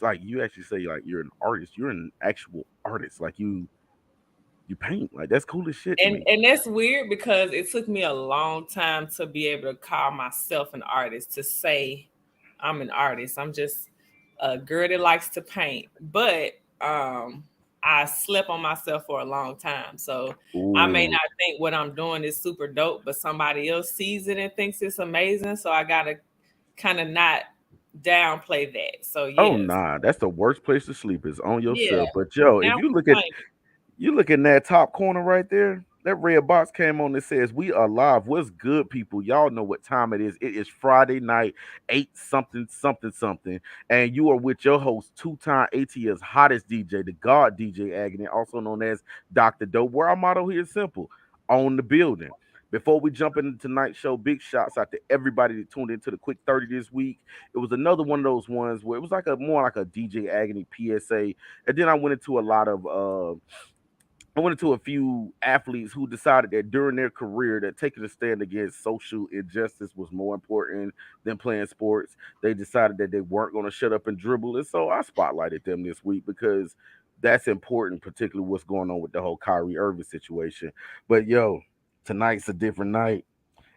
like you actually say like you're an artist. You're an actual artist. Like you paint. Like that's cool as shit to me. And that's weird because it took me a long time to be able to call myself an artist, to say I'm an artist. I'm just a girl that likes to paint. But I slept on myself for a long time. So I may Ooh. not think what I'm doing is super dope, but somebody else sees it and thinks it's amazing. So I gotta kind of not downplay that. So Oh yes. nah, that's the worst place to sleep is on Yeah. yourself. But yo, if Now you look I'm at you look in that top corner right there, that red box came on that says we are live. What's good, people? Y'all know what time it is. It is Friday night, 8 something something something. And you are with your host, two-time ATL's hottest DJ, the God DJ Agony, also known as Dr. Dope. Where our motto here is simple: own the building. Before we jump into tonight's show, big shouts out to everybody that tuned into the quick 30 this week. It was another one of those ones where it was like a more like a DJ Agony PSA. And then I went into a lot of I went into a few athletes who decided that during their career that taking a stand against social injustice was more important than playing sports. They decided that they weren't going to shut up and dribble. And so I spotlighted them this week because that's important, particularly what's going on with the whole Kyrie Irving situation. But yo, tonight's a different night.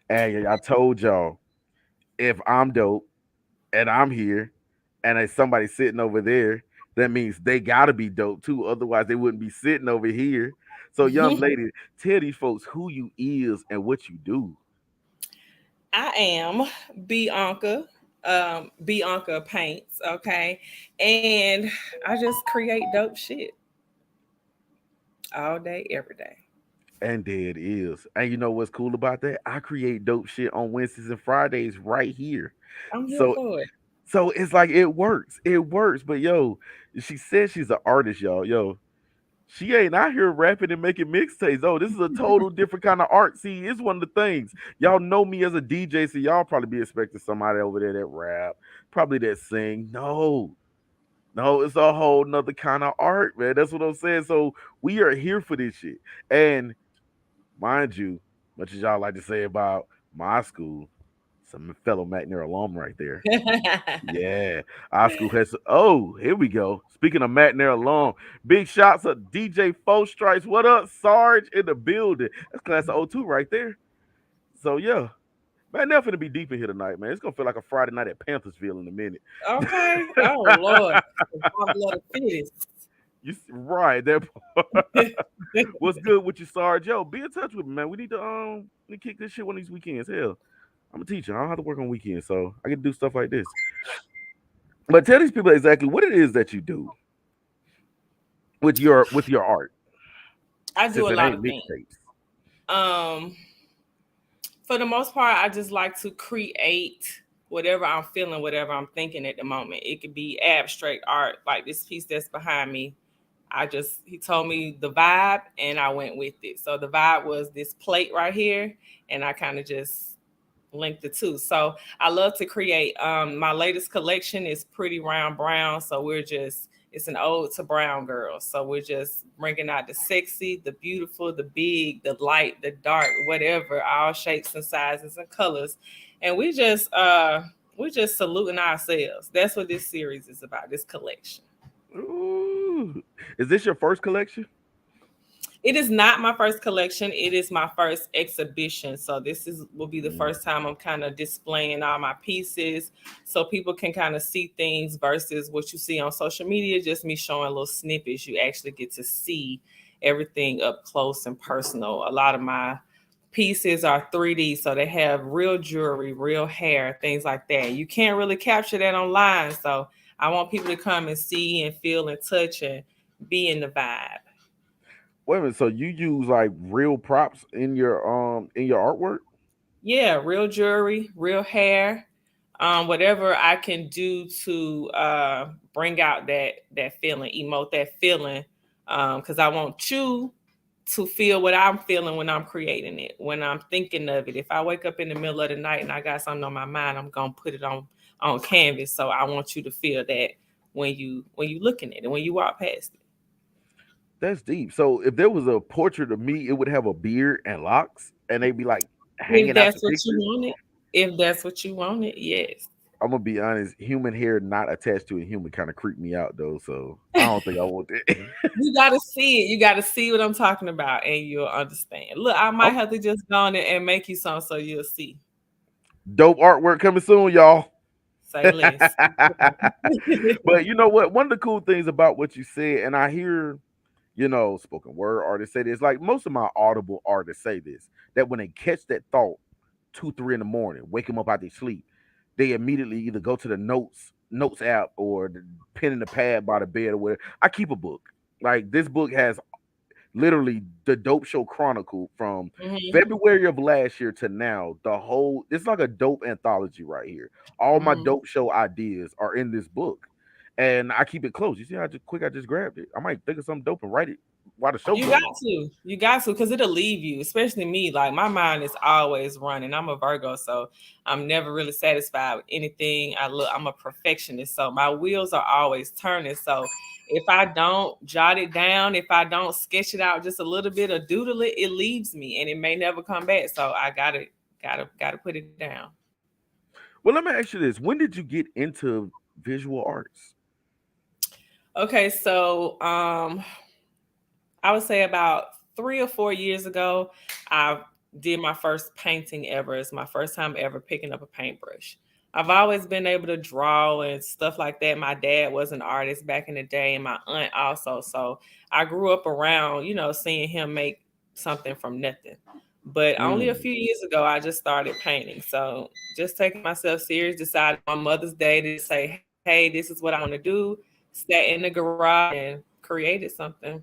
And I told y'all, if I'm dope and I'm here and there's somebody sitting over there, that means they gotta be dope too. Otherwise, they wouldn't be sitting over here. So, young playing. lady, tell these folks who you is and what you do. I am Bianca. Bianca paints, okay? And I just create dope shit all day, every day. And there it is. And you know what's cool about that? I create dope shit on Wednesdays and Fridays right here. I'm here So for it. so it's like it works. It works. But yo, she says she's an artist, y'all. Yo, she ain't out here rapping and making mixtapes. Oh, this is a total different kind of art. See, it's one of the things. Y'all know me as a DJ, so y'all probably be expecting somebody over there that rap, probably that sing. No, no, it's a whole nother kind of art, man. That's what I'm saying. So we are here for this shit. And mind you, much as y'all like to say about my school, some fellow McNair alum right there. Yeah, our school has. Oh, here we go. Speaking of Matt alone, big shots of DJ Four Stripes. What up, Sarge in the building? That's class of '02 right there. So yeah, Matt finna be deep in here tonight, man. It's gonna feel like a Friday night at Panthersville in a minute. Okay. Oh Lord. God love the fittest. Right there. What's good with you, Sarge? Yo, be in touch with me, man. We need to kick this shit one of these weekends. Hell, I'm a teacher. I don't have to work on weekends, so I can do stuff like this. But tell these people exactly what it is that you do with your art, I do since a it lot ain't of things. mixtapes. Um, for the most part, I just like to create whatever I'm feeling, whatever I'm thinking at the moment. It could be abstract art, like this piece that's behind me. He told me the vibe and I went with it. So the vibe was this plate right here, and I kind of just linked the two. So I love to create. My latest collection is Pretty Round Brown. So it's an ode to brown girls. So we're just bringing out the sexy, the beautiful, the big, the light, the dark, whatever, all shapes and sizes and colors. And we're just saluting ourselves. That's what this series is about, this collection. Ooh, is this your first collection? It is not my first collection. It is my first exhibition. So this is will be the Mm. first time I'm kind of displaying all my pieces so people can kind of see things versus what you see on social media, just me showing little snippets. You actually get to see everything up close and personal. A lot of my pieces are 3D, so they have real jewelry, real hair, things like that. You can't really capture that online. So I want people to come and see and feel and touch and be in the vibe. Wait a minute. So you use like real props in your artwork? Yeah, real jewelry, real hair, whatever I can do to bring out that feeling, emote that feeling, because I want you to feel what I'm feeling when I'm creating it, when I'm thinking of it. If I wake up in the middle of the night and I got something on my mind, I'm gonna put it on canvas. So I want you to feel that when you looking at it, when you walk past it. That's deep. So if there was a portrait of me, it would have a beard and locks, and they'd be like If hanging out the that's what you picture. wanted, if that's what you wanted, yes. I'm gonna be honest. Human hair not attached to a human kind of creep me out though. So I don't think I want that. You gotta see it. You gotta see what I'm talking about, and you'll understand. Look, I might I'm have to just go on it and make you some so you'll see. dope artwork coming soon, y'all. Say less. But you know what? One of the cool things about what you said, and I hear, spoken word artists say this, like most of my audible artists say this, that when they catch that thought 2, 3 in the morning, wake them up out their sleep, they immediately either go to the notes app or the pen and the pad by the bed or whatever. I keep a book. Like this book has literally the Dope Show Chronicle from Hmm. February of last year to now. The whole it's like a dope anthology right here. All my Hmm. dope show ideas are in this book, and I keep it close. You see how I just grabbed it. I might think of something dope and write it while the show You got going. to. You got to, because it'll leave you, especially me. Like my mind is always running. I'm a Virgo, so I'm never really satisfied with anything. I'm a perfectionist, so my wheels are always turning. So if I don't jot it down, if I don't sketch it out just a little bit or doodle it, it leaves me and it may never come back. So I gotta put it down. Well, let me ask you this: when did you get into visual arts? Okay, so I would say about 3 or 4 years ago, I did my first painting ever. It's my first time ever picking up a paintbrush. I've always been able to draw and stuff like that. My dad was an artist back in the day, and my aunt also. So I grew up around, seeing him make something from nothing. But only a Mm. few years ago, I just started painting. So just taking myself serious, decided on Mother's Day to say, hey, this is what I want to do. Sat in the garage and created something.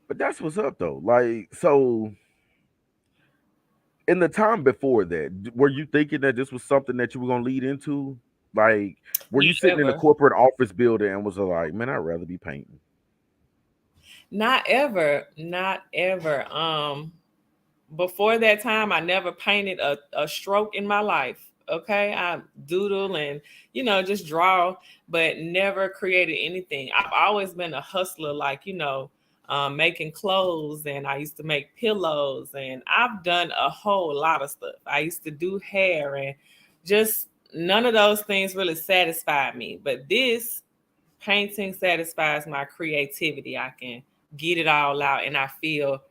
But that's what's up though. Like so, in the time before that, were you thinking that this was something that you were gonna lead into? Like, were you sitting in a Never. corporate office building and was like, man, I'd rather be painting? Not ever. Not ever. Before that time I never painted a stroke in my life. Okay. I doodle and just draw, but never created anything. I've always been a hustler, like, making clothes, and I used to make pillows, and I've done a whole lot of stuff. I used to do hair, and just none of those things really satisfied me. But this painting satisfies my creativity. I can get it all out, and I feel,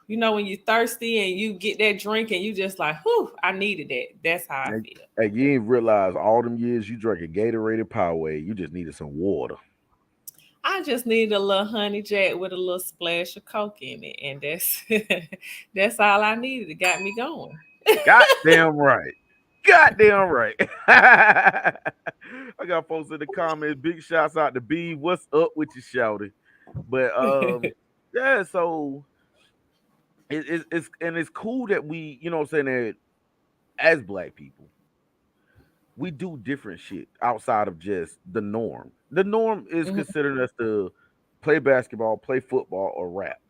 when you're thirsty and you get that drink and you just like, whew, I needed that. That's how I And, feel. and you ain't realize all them years you drank a Gatorade Powerade, you just needed some water. I just need a little honey jack with a little splash of Coke in it, and that's that's all I needed. It got me going. Goddamn right. Goddamn right. I got folks in the comments. Big shouts out to B. What's up with you, shouty? But yeah. So it's and it's cool that we, what I'm saying, that as black people, we do different shit outside of just the norm. The norm is Mhm. considering us to play basketball, play football, or rap.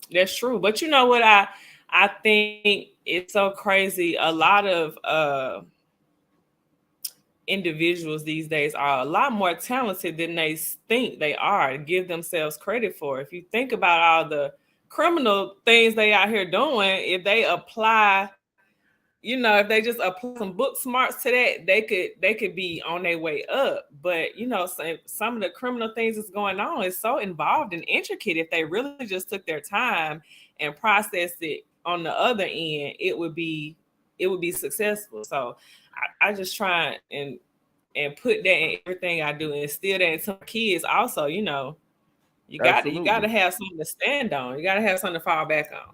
That's true. But you know what I think it's so crazy. A lot of individuals these days are a lot more talented than they think they are, to give themselves credit for. If you think about all the criminal things they out here doing, if they apply, if they just apply some book smarts to that, they could be on their way up. But some of the criminal things that's going on is so involved and intricate. If they really just took their time and processed it on the other end, it would be successful. So I just try and put that in everything I do, and instill that into my kids also. You got to Absolutely. have something to stand on. You got to have something to fall back on.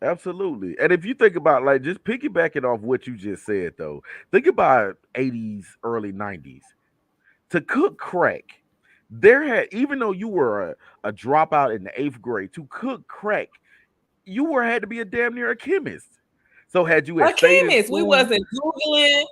Absolutely. And if you think about, like, just piggybacking off what you just said though, think about 80s, early 90s. To cook crack, there had, even though you were a dropout in the 8th grade, to cook crack, you were had to be a damn near a chemist. So had you had A stayed in chemist. We school, wasn't Googling.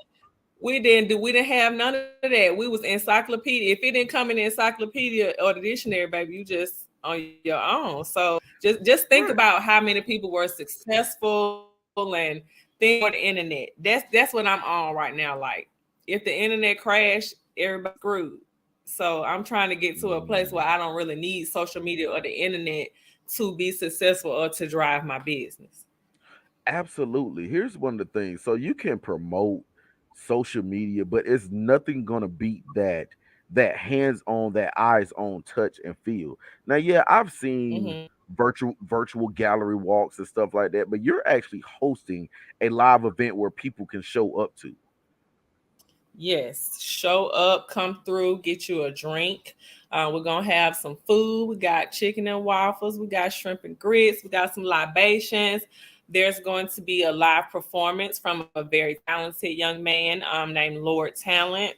We didn't have none of that. We was encyclopedia. If it didn't come in the encyclopedia or the dictionary, baby, you just on your own. So just think right? about how many people were successful and things for the internet. That's what I'm on right now. Like, if the internet crashed, everybody's screwed. So I'm trying to get to a place where Mm. I don't really need social media or the internet to be successful or to drive my business. Absolutely. Here's one of the things. So you can promote. social media, but it's nothing gonna beat that hands on, that eyes on touch and feel. Now, yeah, I've seen Hmm. virtual gallery walks and stuff like that, but you're actually hosting a live event where people can show up to. Yes, show up, come through, get you a drink. We're gonna have some food. We got chicken and waffles. We got shrimp and grits. We got some libations. There's going to be a live performance from a very talented young man named Lord Talent.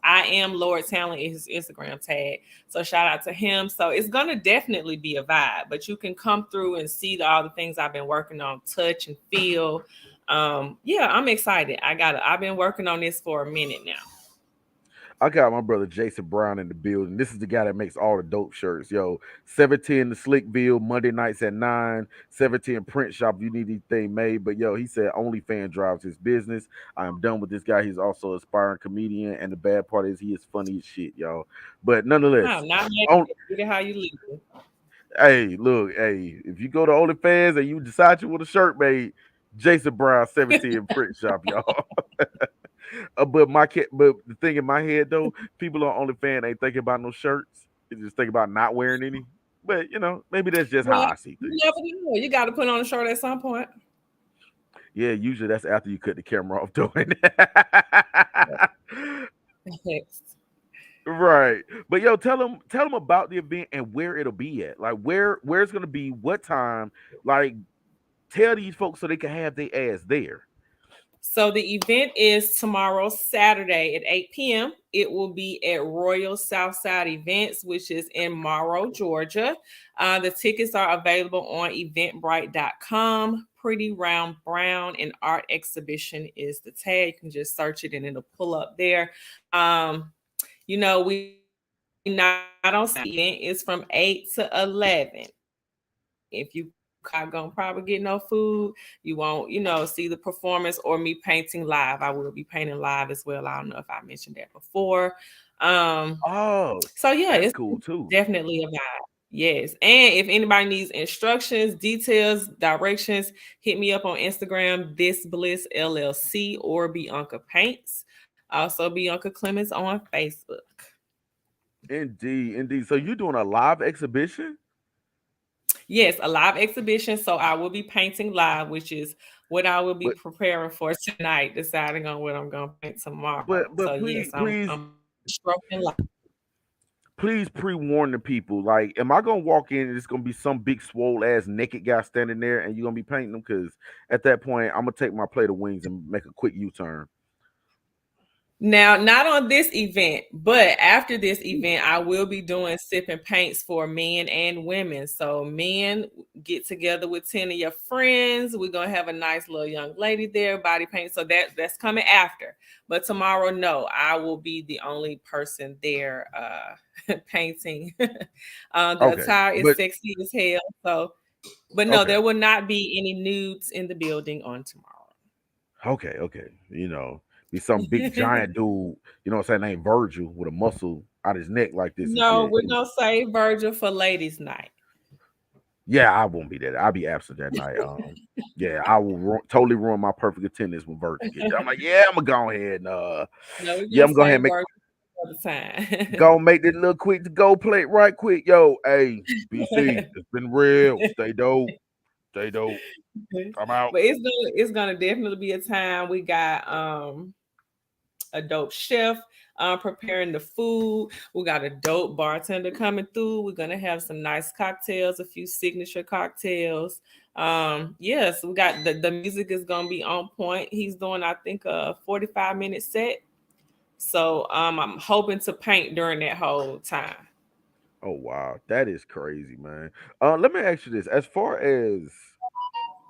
I am Lord Talent is his Instagram tag. So shout out to him. So it's gonna definitely be a vibe, but you can come through and see all the things I've been working on, touch and feel. Yeah, I'm excited. I've been working on this for a minute now. I got my brother Jason Brown in the building. This is the guy that makes all the dope shirts. Yo, 710 the Slickville, Monday nights at 9. 710 print shop if you need anything made. But yo, he said OnlyFans drives his business. I am done with this guy. He's also an aspiring comedian. And the bad part is he is funny as shit, y'all. But nonetheless, I'm not mad on at it. Get it how you leave it. hey, look, hey, if you go to OnlyFans and you decide you want a shirt made, Jason Brown 17 print shop, y'all. But the thing in my head though, people on OnlyFans ain't thinking about no shirts. They just think about not wearing any. But maybe that's just how Well, I see you never things. know. You got to put on a shirt at some point. Yeah, usually that's after you cut the camera off doing Yes. right. But yo, tell them about the event and where it'll be at. Like where it's gonna be, what time. Like tell these folks so they can have their ass there. So the event is tomorrow, Saturday at 8 p.m. It will be at Royal Southside Events, which is in Morrow, Georgia. The tickets are available on eventbrite.com. Pretty Round Brown and Art Exhibition is the tag. You can just search it and it'll pull up there. Um, we not on Saturday. Event is from 8 to 11. If you come, you're not gonna probably get no food. You won't, see the performance or me painting live. I will be painting live as well. I don't know if I mentioned that before. Um, so Oh, yeah, it's that's cool too. definitely a vibe. Yes. And if anybody needs instructions, details, directions, hit me up on Instagram, This Bliss LLC or Bianca Paints. Also Bianca Clemons on Facebook. Indeed, indeed. So you doing a live exhibition? Yes, a live exhibition. So I will be painting live, which is what I will be But preparing for tonight, deciding on what I'm gonna paint tomorrow. So but yes, please I'm instructing live. please pre-warn the people. Like, am I gonna walk in and it's gonna be some big swole ass naked guy standing there and you're gonna be painting them? Because at that point, I'm gonna take my plate of wings and make a quick U-turn. Now, not on this event, but after this event, I will be doing sip and paints for men and women. So, men, get together with 10 of your friends. We're gonna have a nice little young lady there, body paint. So that's coming after. But tomorrow, no, I will be the only person there painting. The Okay, attire is but sexy as hell. So, but no, okay, there will not be any nudes in the building on tomorrow. okay. Be some big giant dude. You know what I'm saying? Named Virgil with a muscle out his neck like this and No, shit. we're gonna save Virgil for ladies' night. Yeah, I won't be there. I'll be absent that night. Yeah, I will totally ruin my perfect attendance when Virgil gets there. I'm like, yeah, I'm gonna go ahead and No, we're yeah, gonna I'm gonna go ahead save and make Virgil for the time. go make this little quick to go plate right quick. Yo, hey, BC, it's been real. Stay dope. Stay dope. I'm out. But it's gonna definitely be a time. We got a dope chef preparing the food. We got a dope bartender coming through. We're gonna have some nice cocktails, a few signature cocktails. Yes, we got the music is gonna be on point. He's doing, I think, a 45-minute set. So I'm hoping to paint during that whole time. Oh wow, that is crazy, man. Let me ask you this: as far as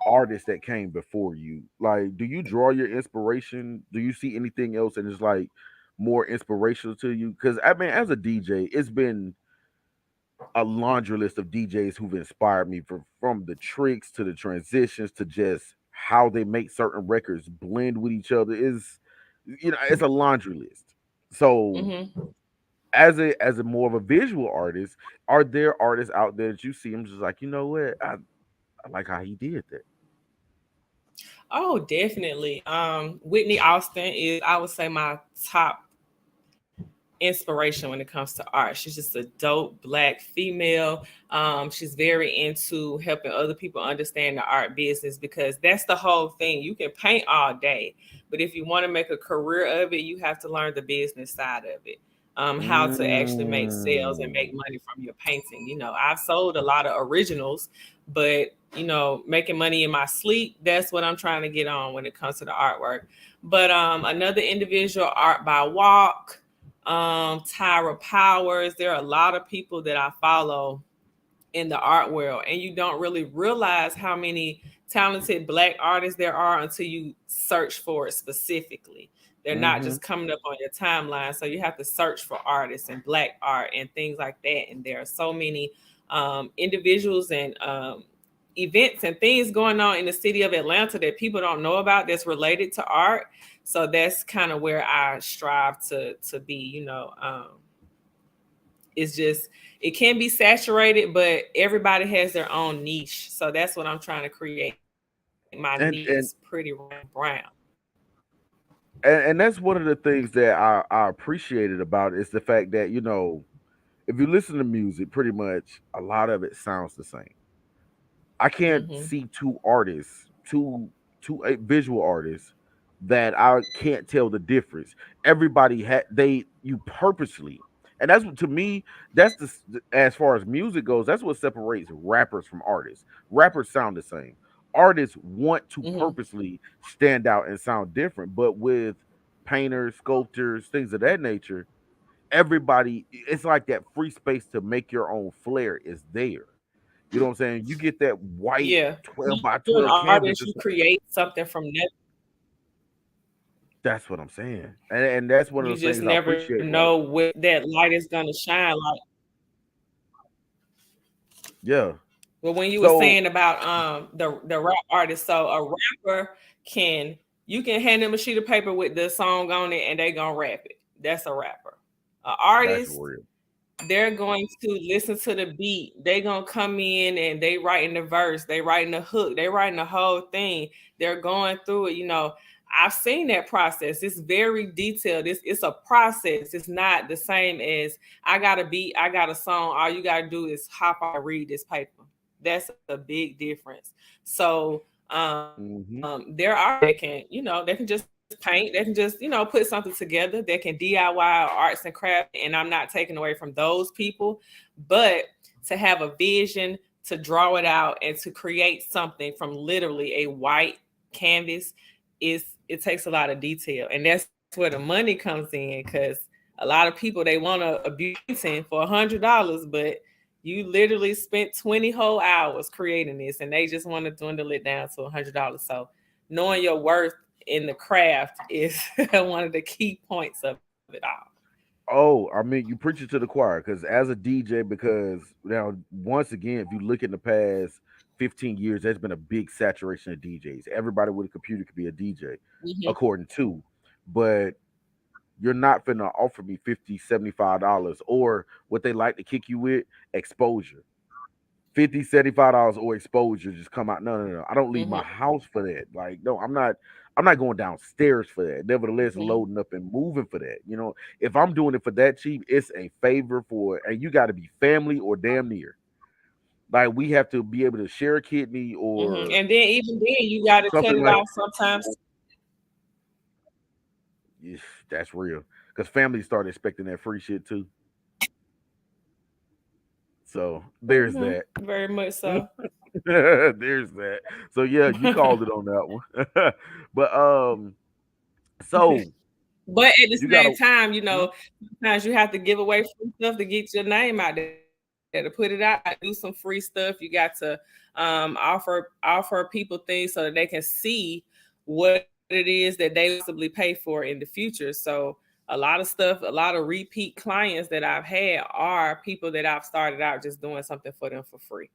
artists that came before you, like, do you draw your inspiration? Do you see anything else that is like more inspirational to you? Because I mean, as a DJ, it's been a laundry list of DJs who've inspired me from the tricks to the transitions to just how they make certain records blend with each other. Is it's a laundry list. So Hmm. as a more of a visual artist, are there artists out there that you see them just like, you know what, I like how he did that? Oh, definitely. Whitney Austin is, I would say, my top inspiration when it comes to art. She's just a dope black female. She's very into helping other people understand the art business, because that's the whole thing. You can paint all day, but if you want to make a career of it, you have to learn the business side of it. How to actually make sales and make Mm. money from your painting. I've sold a lot of originals, but making money in my sleep, that's what I'm trying to get on when it comes to the artwork. But another individual, Art by Walk, Tyra Powers. There are a lot of people that I follow in the art world, and you don't really realize how many talented black artists there are until you search for it specifically. They're not Mm-hmm. just coming up on your timeline, so you have to search for artists and black art and things like that. And there are so many individuals and events and things going on in the city of Atlanta that people don't know about that's related to art. So that's kind of where I strive to be. It's just, it can be saturated, but everybody has their own niche. So that's what I'm trying to create. My niche is And pretty and brown. and that's one of the things that I appreciated about it is the fact that, if you listen to music, pretty much a lot of it sounds the same. I can't Hmm. see two artists, two visual artists that I can't tell the difference. Everybody had they you purposely, and that's what to me. That's as far as music goes. That's what separates rappers from artists. Rappers sound the same. Artists want to Hmm. purposely stand out and sound different, but with painters, sculptors, things of that nature, everybody, it's like that free space to make your own flair is there. You know what I'm saying? You get that white Yeah. 12 When by you're an 12 canvas. artist, you create something from that. That's what I'm saying. And that's one You of the just things I never appreciate about it. know what that light is going to shine like. Yeah. But when you were So, saying about the rap artist, so a rapper can, you can hand them a sheet of paper with the song on it and they gonna rap it. That's a rapper. An that's artist, real. they're going to listen to the beat. They gonna come in and they writing the verse, they writing the hook, they writing the whole thing. They're going through it. I've seen that process. It's very detailed. It's a process. It's not the same as I got a beat, I got a song. All you gotta do is hop on and read this paper. That's a big difference. So Hmm. there are that can, they can just paint, they can just, put something together. They can DIY arts and craft, and I'm not taking away from those people, but to have a vision, to draw it out, and to create something from literally a white canvas, it takes a lot of detail, and that's where the money comes in. Because a lot of people, they want a beauty for $100, but you literally spent 20 whole hours creating this, and they just want to dwindle it down to $100. So knowing your worth in the craft is one of the key points of it all. Oh, I mean, you preach it to the choir because as a DJ, because now, once again, if you look in the past 15 years, there's been a big saturation of DJs. Everybody with a computer could be a DJ, Hmm. according to, but you're not finna offer me 50, $75, or what they like to kick you with, exposure. 50, $75 or exposure just come out. No, no, no. I don't leave Hmm. my house for that. Like, no, I'm not going downstairs for that. Nevertheless, Hmm. loading up and moving for that. If I'm doing it for that cheap, it's a favor for, and you got to be family or damn near. Like, we have to be able to share a kidney Hmm. or And then even then, you got to cut something it like. off sometimes. Yes, that's real. Because families start expecting that free shit too. So there's Hmm. that. Very much so. There's that. So yeah, you called it on that one. But so But at the you same gotta. time, Mhm. sometimes you have to give away free stuff to get your name out there, to put it out, do some free stuff. You got to offer people things so that they can see what it is that they possibly pay for in the future. So a lot of stuff, a lot of repeat clients that I've had are people that I've started out just doing something for them for free.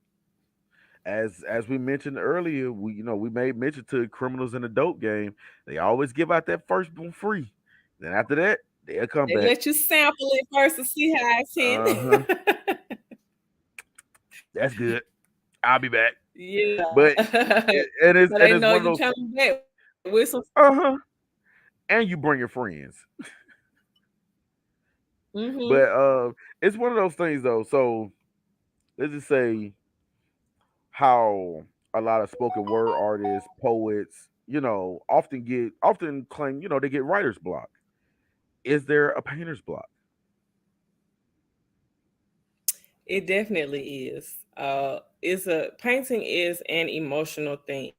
As we mentioned earlier, we made mention to criminals in the dope game. They always give out that first one free. Then after that, they'll come They back. let you sample it first to see how it's Uh-huh. in. That's good. I'll be back. Yeah. But So and they it's know one you of those. coming back. with some. Uh-huh. And you bring your friends. But Mm-hmm. it's one of those things though. So let's just say how a lot of spoken word artists, poets, often claim, they get writer's block. Is there a painter's block? It definitely is. It's a painting is an emotional thing.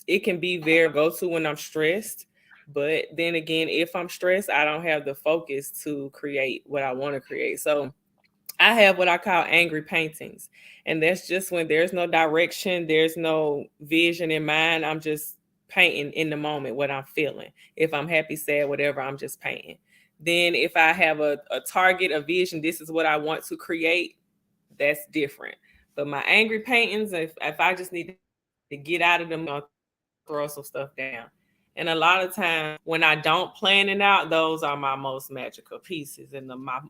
It can be very go to when I'm stressed, but then again, if I'm stressed, I don't have the focus to create what I want to create. So I have what I call angry paintings. And that's just when there's no direction, there's no vision in mind. I'm just painting in the moment what I'm feeling. If I'm happy, sad, whatever, I'm just painting. Then if I have a target, a vision, this is what I want to create, that's different. But my angry paintings, if I just need to get out of the mood, I'm just gonna throw some stuff down. And a lot of times when I don't plan it out, those are my most magical pieces. And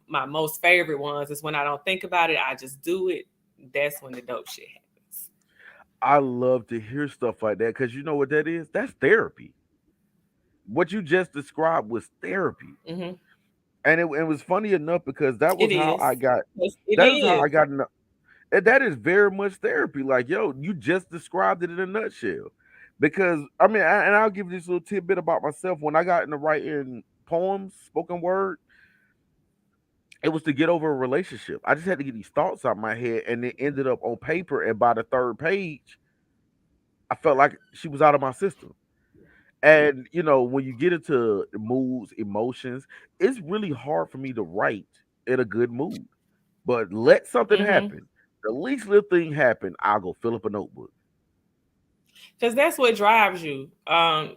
my most favorite ones is when I don't think about it, I just do it. That's when the dope shit happens. I love to hear stuff like that because you know what that is? That's therapy. What you just described was therapy. Hmm. And it was funny enough because It is. It that is is. how I got in. And that is very much therapy. Like, yo, you just described it in a nutshell. Because I mean, and I'll give you this little tidbit about myself. When I got into writing poems, spoken word, it was to get over a relationship. I just had to get these thoughts out my head, and it ended up on paper. And by the third page, I felt like she was out of my system. And when you get into moods, emotions, it's really hard for me to write in a good mood. But let something Hmm. happen. The least little thing happen, I'll go fill up a notebook. Because that's what drives you.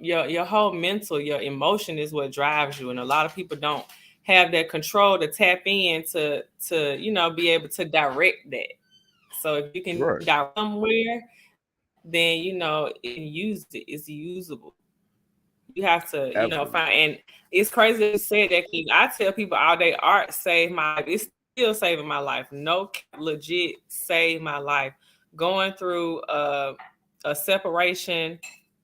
Your whole mental, your emotion is what drives you, and a lot of people don't have that control to tap in to be able to direct that. So if you can Right. direct somewhere, then you can use it. It's usable. You have to Absolutely. find. And it's crazy that you said that, because I tell people all day, art saved my life. It's still saving my life. No cap, legit saved my life. Going through a separation,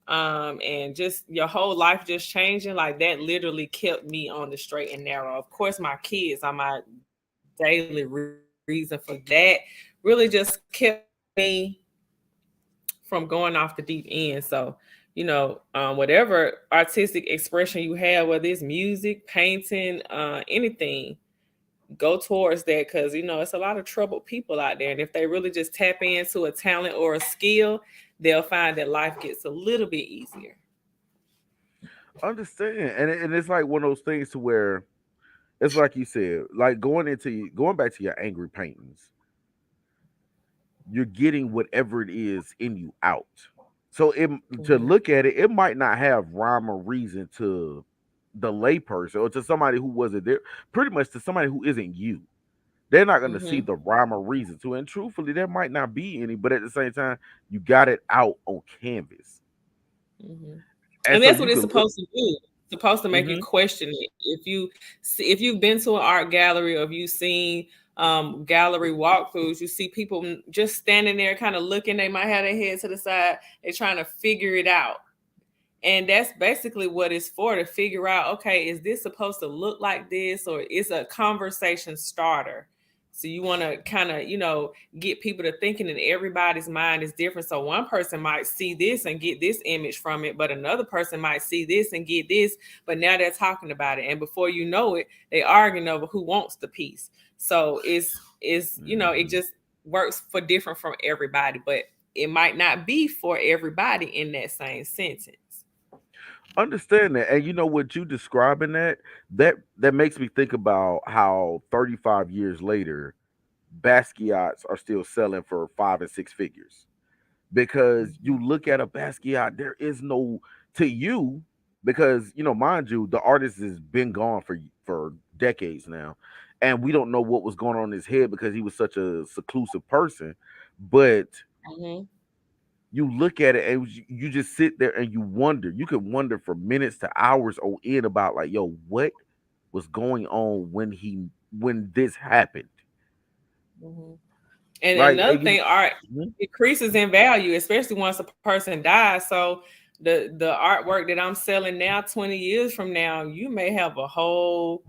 and just your whole life just changing, like that literally kept me on the straight and narrow. Of course, my kids are my daily reason for that. Really just kept me from going off the deep end. So, whatever artistic expression you have, whether it's music, painting, anything, go towards that, because it's a lot of troubled people out there. And if they really just tap into a talent or a skill, they'll find that life gets a little bit easier. Understand. And it's like one of those things to where it's like you said, like going back to your angry paintings, you're getting whatever it is in you out. So to Hmm. look at it, it might not have rhyme or reason to the layperson or to somebody who wasn't there, pretty much to somebody who isn't you. They're not going to see Hmm. the rhyme or reason to it. And truthfully, there might not be any, but at the same time, you got it out on canvas. Hmm. And And so that's what you it's can look. supposed to do. It's supposed to make you Hmm. question it. If you've been to an art gallery, or if you've seen gallery walkthroughs, you see people just standing there kind of looking. They might have their head to the side. They're trying to figure it out. And that's basically what it's for, to figure out, okay, is this supposed to look like this, or it's a conversation starter. So you want to kind of, get people to thinking, and everybody's mind is different. So one person might see this and get this image from it, but another person might see this and get this, but now they're talking about it. And before you know it, they arguing over who wants the piece. So it Hmm. just works for different from everybody, but it might not be for everybody in that same sentence. Understand that, and you know what you describing that makes me think about how 35 years later, Basquiat's are still selling for 5 and 6 figures. Because you look at a Basquiat, there is no to you because mind you, the artist has been gone for decades now, and we don't know what was going on in his head because he was such a seclusive person. But Mhm. you look at it and you just sit there and you wonder. You could wonder for minutes to hours on end about like, yo, what was going on when this happened? Mhm. And Like, another thing, art mhm. decreases in value, especially once a person dies. So the artwork that I'm selling now, 20 years from now, you may have a whole,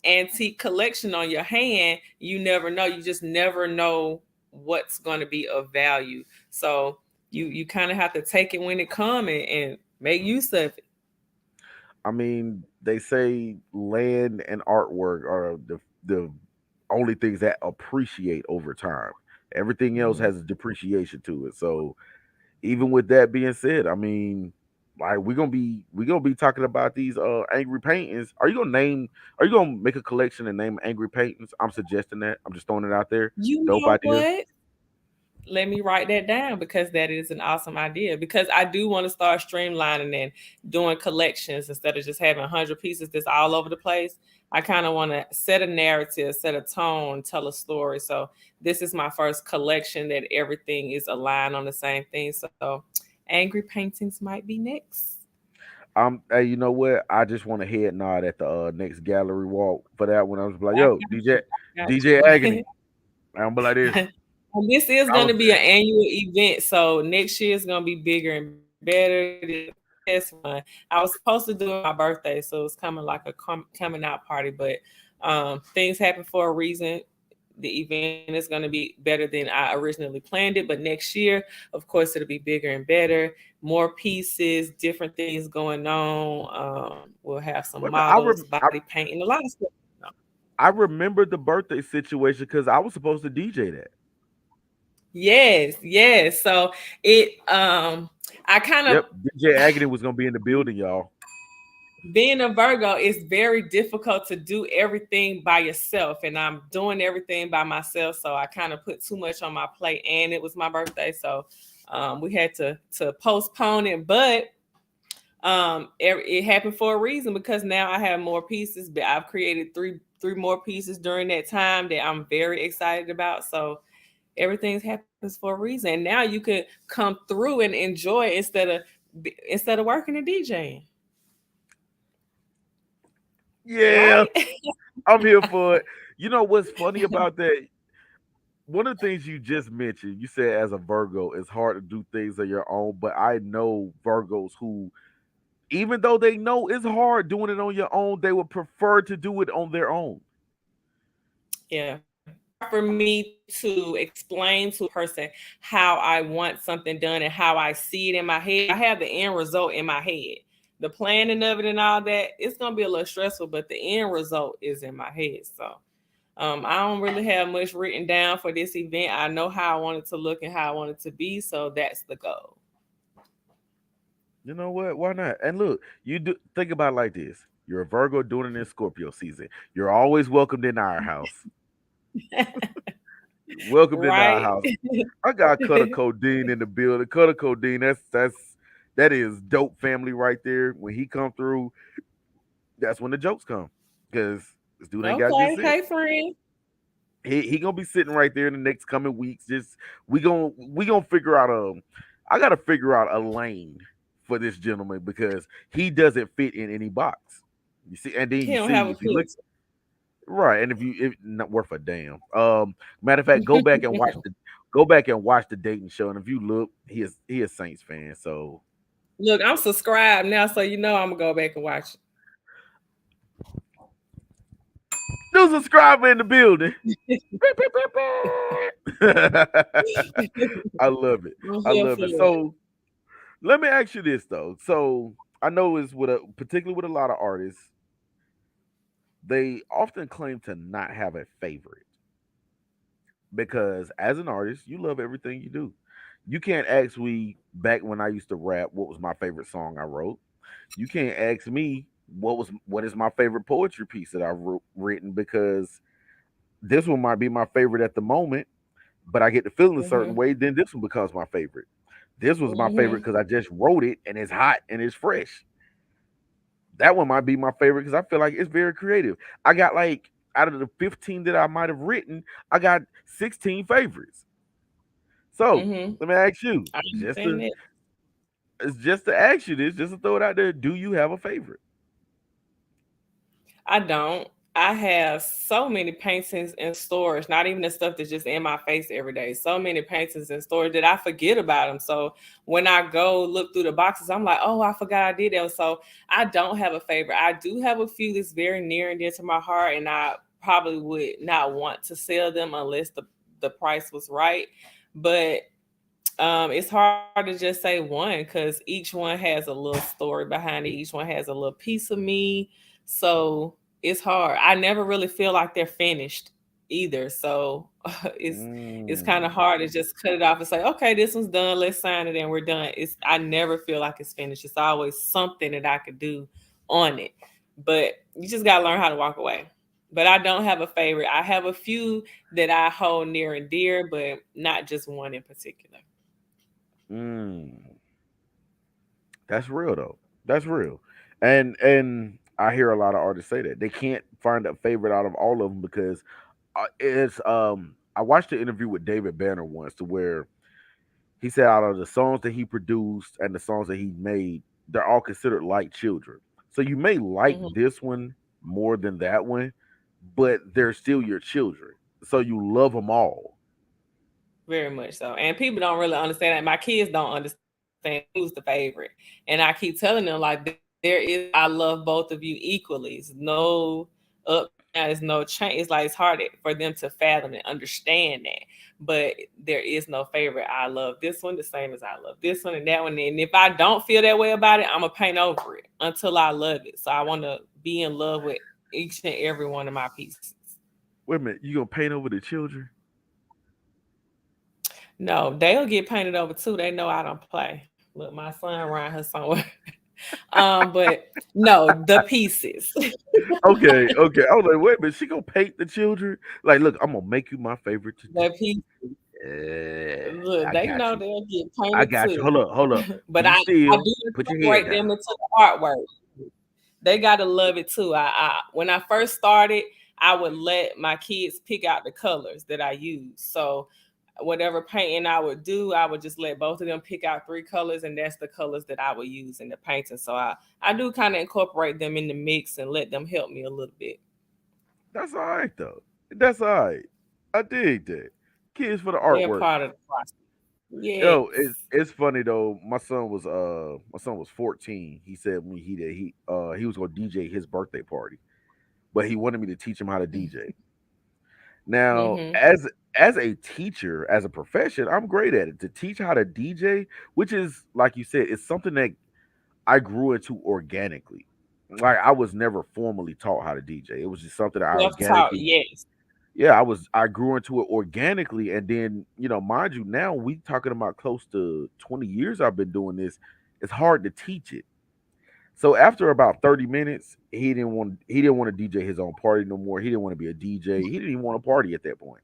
antique collection on your hand. You never know. You just never know what's going to be of value. So you kind of have to take it when it comes and make use of it. I mean, they say land and artwork are the only things that appreciate over time. Everything else Mhm. has a depreciation to it. So even with that being said, I mean, like we gonna be talking about these angry paintings. Are you gonna make a collection and name angry paintings? I'm suggesting that. I'm just throwing it out there. You Dope know idea. what? Let me write that down because that is an awesome idea. Because I do want to start streamlining and doing collections instead of just having 100 pieces that's all over the place. I kind of want to set a narrative, set a tone, tell a story. So this is my first collection that everything is aligned on the same thing. So angry paintings might be next. Hey, you know what? I just want a head nod at the next gallery walk for that one. I was like, I yo, got DJ, you. I DJ got Agony. you. I'm be like this. And this is I going was to be an annual event, so next year is going to be bigger and better. This is the test one. I was supposed to do it on my birthday, so it's coming like a coming out party, but things happen for a reason. The event is going to be better than I originally planned it, but next year, of course, it'll be bigger and better, more pieces, different things going on. We'll have some what I models, rem- body painting, a lot of stuff. I remember the birthday situation because I was supposed to DJ that. Yes, yes. So it I kind of Yep, DJ Agony was gonna be in the building, y'all. being a Virgo is very difficult to do everything by yourself, and I'm doing everything by myself. So I kind of put too much on my plate, and it was my birthday, so we had to postpone it. But it happened for a reason because now I have more pieces. But I've created three more pieces during that time that I'm very excited about. So everything happens for a reason. And now you could come through and enjoy instead of working and DJing, Yeah, right? I'm here for it. You know what's funny about that? One of the things you just mentioned, you said as a Virgo, it's hard to do things on your own. But I know Virgos who, even though they know it's hard doing it on your own, they would prefer to do it on their own. Yeah. It's hard for me to explain to a person how I want something done and how I see it in my head. I have the end result in my head. The planning of it and all that, it's gonna be a little stressful, but the end result is in my head. So I don't really have much written down for this event. I know how I want it to look and how I want it to be, so that's the goal. You know what? Why not? And look, you do think about it like this. You're a Virgo doing it in Scorpio season. You're always welcomed in our house. Welcomed in our Right? house. I got Cutter Codeine in the building. Cutter Codeine, that is dope family right there. When he come through, that's when the jokes come. Because this dude ain't got good Okay. sense. Hey, friend. He gonna be sitting right there in the next coming weeks. Just we gonna figure out I gotta figure out a lane for this gentleman because he doesn't fit in any box. You see, and then He you don't have see a if you look filter. right, and if you if not worth a damn. Matter of fact, go back and watch the dating show, and if you look, he is Saints fan. So Look, I'm subscribed now, so you know I'm gonna go back and watch new subscriber in the building. it. I love it. I'm I here love for it. it. So let me ask you this though. So I know it's particularly with a lot of artists, they often claim to not have a favorite because as an artist, you love everything you do. You can't ask me back when I used to rap what was my favorite song I wrote. You can't ask me what is my favorite poetry piece that I've written because this one might be my favorite at the moment, but I get to feel in a certain Hmm. way. Then this one becomes my favorite. This was my favorite Hmm. because I just wrote it and it's hot and it's fresh. That one might be my favorite because I feel like it's very creative. I got like out of the 15 that I might have written, I got 16 favorites. So Hmm. let me ask you, I understand that. it's just to ask you this, just to throw it out there. Do you have a favorite? I don't. I have so many paintings in storage, not even the stuff that's just in my face every day. So many paintings in storage that I forget about them. So when I go look through the boxes, I'm like, oh, I forgot I did that. So I don't have a favorite. I do have a few that's very near and dear to my heart, and I probably would not want to sell them unless the price was right. But it's hard to just say one because each one has a little story behind it. Each one has a little piece of me. So it's hard. I never really feel like they're finished either. So it's kind of Mm, hard to just cut it off and say, okay, this one's done. Let's sign it and we're done. It's I never feel like it's finished. It's always something that I could do on it. But you just gotta learn how to walk away. But I don't have a favorite. I have a few that I hold near and dear, but not just one in particular. mm. That's real though. That's real. And I hear a lot of artists say that they can't find a favorite out of all of them because it's I watched the interview with David Banner once to where he said out of the songs that he produced and the songs that he made, they're all considered like children. So you may like Mhm. this one more than that one, but they're still your children. So you love them all. Very much so. And people don't really understand that. My kids don't understand who's the favorite. And I keep telling them, like, there is no, I love both of you equally. It's no up, down, it's no change. It's like it's hard for them to fathom and understand that. But there is no favorite. I love this one the same as I love this one and that one. And if I don't feel that way about it, I'm going to paint over it until I love it. So I want to be in love with each and every one of my pieces. Wait a minute, you gonna paint over the children? No, they'll get painted over too. They know I don't play. Look, my son around here somewhere. But no, the pieces. Okay, okay. I was like, wait a minute, she gonna paint the children? Like, look, I'm gonna make you my favorite today. The pieces. Look, I they got know you. they'll get I painted got you. too. Hold up, hold up. But Be I still. do Put your head incorporate them down. into the artwork. They gotta love it too. I when I first started, I would let my kids pick out the colors that I use. So whatever painting I would do, I would just let both of them pick out three colors, and that's the colors that I would use in the painting. So I do kind of incorporate them in the mix and let them help me a little bit. That's all right though. That's all right. I dig that. Kids for the They're artwork. part of the process. Yo, Yes. it's funny though. My son was 14. He said when he was gonna DJ his birthday party, but he wanted me to teach him how to DJ. Now, Mm-hmm. as a teacher, as a profession, I'm great at it. To teach how to DJ, which is like you said, it's something that I grew into organically. Like I was never formally taught how to DJ. It was just something that I Self-taught, organically, yes. yeah, I grew into it organically. And then, mind you, now we talking about close to 20 years I've been doing this. It's hard to teach it. So after about 30 minutes, he didn't want to DJ his own party no more. He didn't want to be a DJ. He didn't even want to party at that point.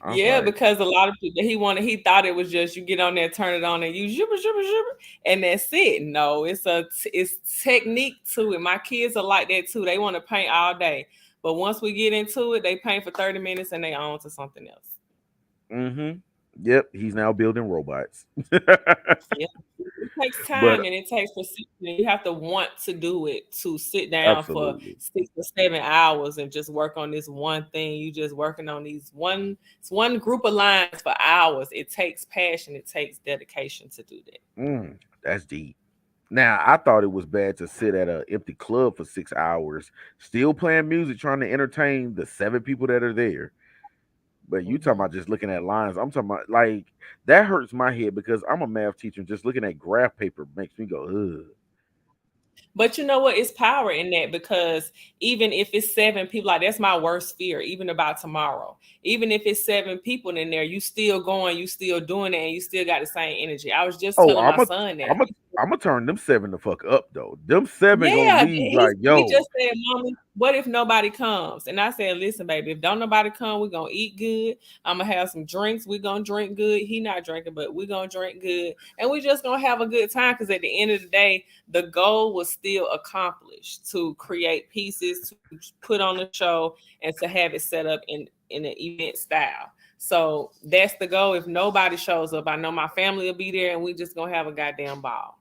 I was Yeah, like, because a lot of people he thought it was just you get on there, turn it on, and you zhibber zhibber zhibber, and that's it. No, it's technique to it. My kids are like that too. They want to paint all day, but once we get into it, they paint for 30 minutes and they on to something else. mm-hmm. Yep, he's now building robots. Yeah, it takes But time and it takes persistence. You have to want to do it to sit down for absolutely. 6 or 7 hours and just work on this one thing. You just working on it's one group of lines for hours. It takes passion. It takes dedication to do that. That's deep. Now, I thought it was bad to sit at an empty club for 6 hours, still playing music, trying to entertain the seven people that are there. But you talking Mhm. about just looking at lines. I'm talking about like that hurts my head because I'm a math teacher. And just looking at graph paper makes me go, ugh. But you know what? It's power in that because even if it's 7 people, like that's my worst fear, even about tomorrow. Even if it's 7 people in there, you still going, you still doing it, and you still got the same energy. I was just Oh, telling my son that. I'm a, I'm gonna turn them seven the fuck up though. Them seven gonna Yeah, leave like, he yo, just said, "Mommy, what if nobody comes?" And I said, "Listen, baby, if don't nobody come, we're gonna eat good. I'm gonna have some drinks. We're gonna drink good. He not drinking, but we're gonna drink good, and we just gonna have a good time. Because at the end of the day, the goal was still accomplished to create pieces, to put on the show, and to have it set up in an event style." So that's the goal. If nobody shows up, I know my family will be there, and we just gonna have a goddamn ball.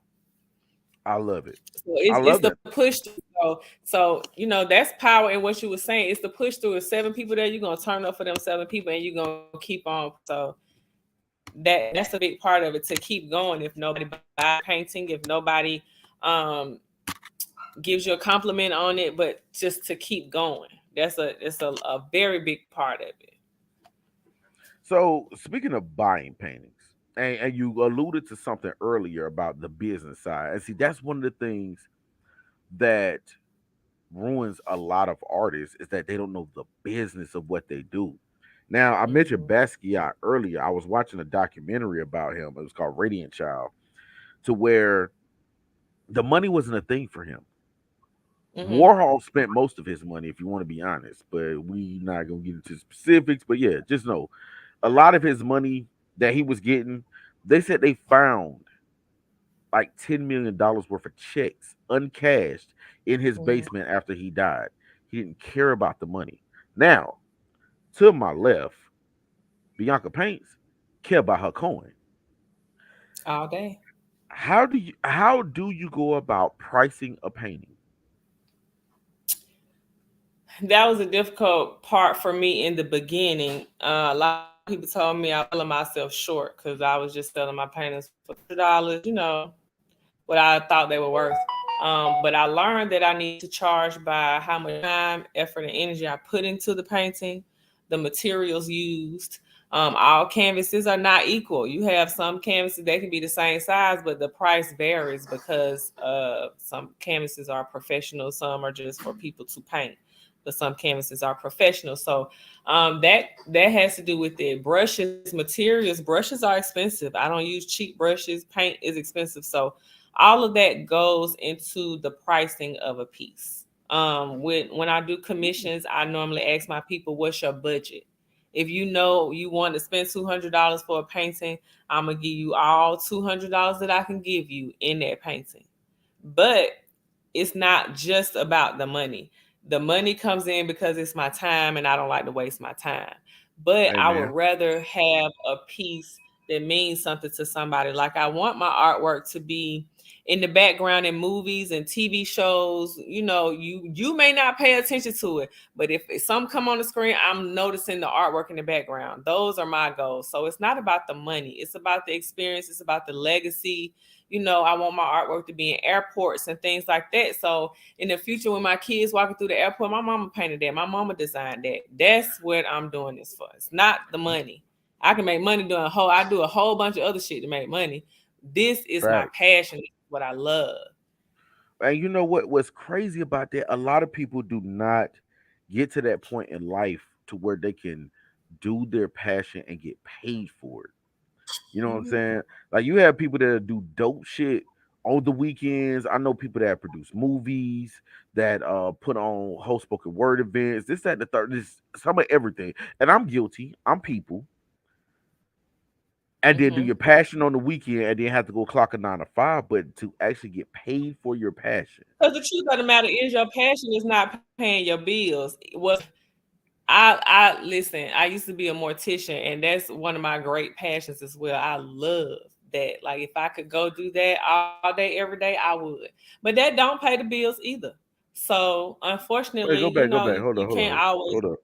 I love it. So it's I it's love the that. push through. So that's power in what you were saying. It's the push through. If 7 people there, you're gonna turn up for them 7 people, and you're gonna keep on. So that's a big part of it to keep going. If nobody buys painting, if nobody um gives you a compliment on it, but just to keep going. It's a very big part of it. So speaking of buying paintings, and you alluded to something earlier about the business side, and see that's one of the things that ruins a lot of artists is that they don't know the business of what they do. Now, I mentioned Hmm. Basquiat earlier. I was watching a documentary about him. It was called Radiant Child, to where the money wasn't a thing for him. Hmm. Warhol spent most of his money, if you want to be honest, but we not gonna get into specifics. But yeah, just know a lot of his money that he was getting, they said they found like $10 million worth of checks uncashed in his Hmm. basement after he died. He didn't care about the money. Now, to my left, Bianca Paints care about her coin. All day. How do you go about pricing a painting? That was a difficult part for me in the beginning. A lot of people told me I was selling myself short because I was just selling my paintings for $2, what I thought they were worth. But I learned that I need to charge by how much time, effort, and energy I put into the painting, the materials used. All canvases are not equal. You have some canvases they can be the same size, but the price varies because some canvases are professional, some are just for people to paint. But some canvases are professional, so that has to do with it. Brushes, materials, brushes are expensive. I don't use cheap brushes. Paint is expensive, so all of that goes into the pricing of a piece. When I do commissions, I normally ask my people, "What's your budget?" If you know you want to spend $200 for a painting, I'm gonna give you all $200 that I can give you in that painting. But it's not just about the money. The money comes in because it's my time and I don't like to waste my time. But Hey I would man, rather have a piece that means something to somebody. Like I want my artwork to be in the background in movies and TV shows. You may not pay attention to it, but if some come on the screen, I'm noticing the artwork in the background. Those are my goals. So it's not about the money. It's about the experience. It's about the legacy. I want my artwork to be in airports and things like that. So in the future, when my kids walking through the airport, my mama painted that. My mama designed that. That's what I'm doing this for. It's not the money. I can make money doing I do a whole bunch of other shit to make money. This is my facts. passion. What I love. And you know what's crazy about that? A lot of people do not get to that point in life to where they can do their passion and get paid for it. You know what I'm Mhm. saying? Like you have people that do dope shit on the weekends. I know people that produce movies, that put on whole spoken word events, this, that, and the third, this some of everything. And I'm guilty. I'm people. And then do Mhm. your passion on the weekend and then have to go clock a 9 to 5, but to actually get paid for your passion. Because the truth of the matter is, your passion is not paying your bills. I listen. I used to be a mortician, and that's one of my great passions as well. I love that. Like if I could go do that all day, every day, I would. But that don't pay the bills either. So unfortunately, Wait, go back. you Hold up, can't always. hold up.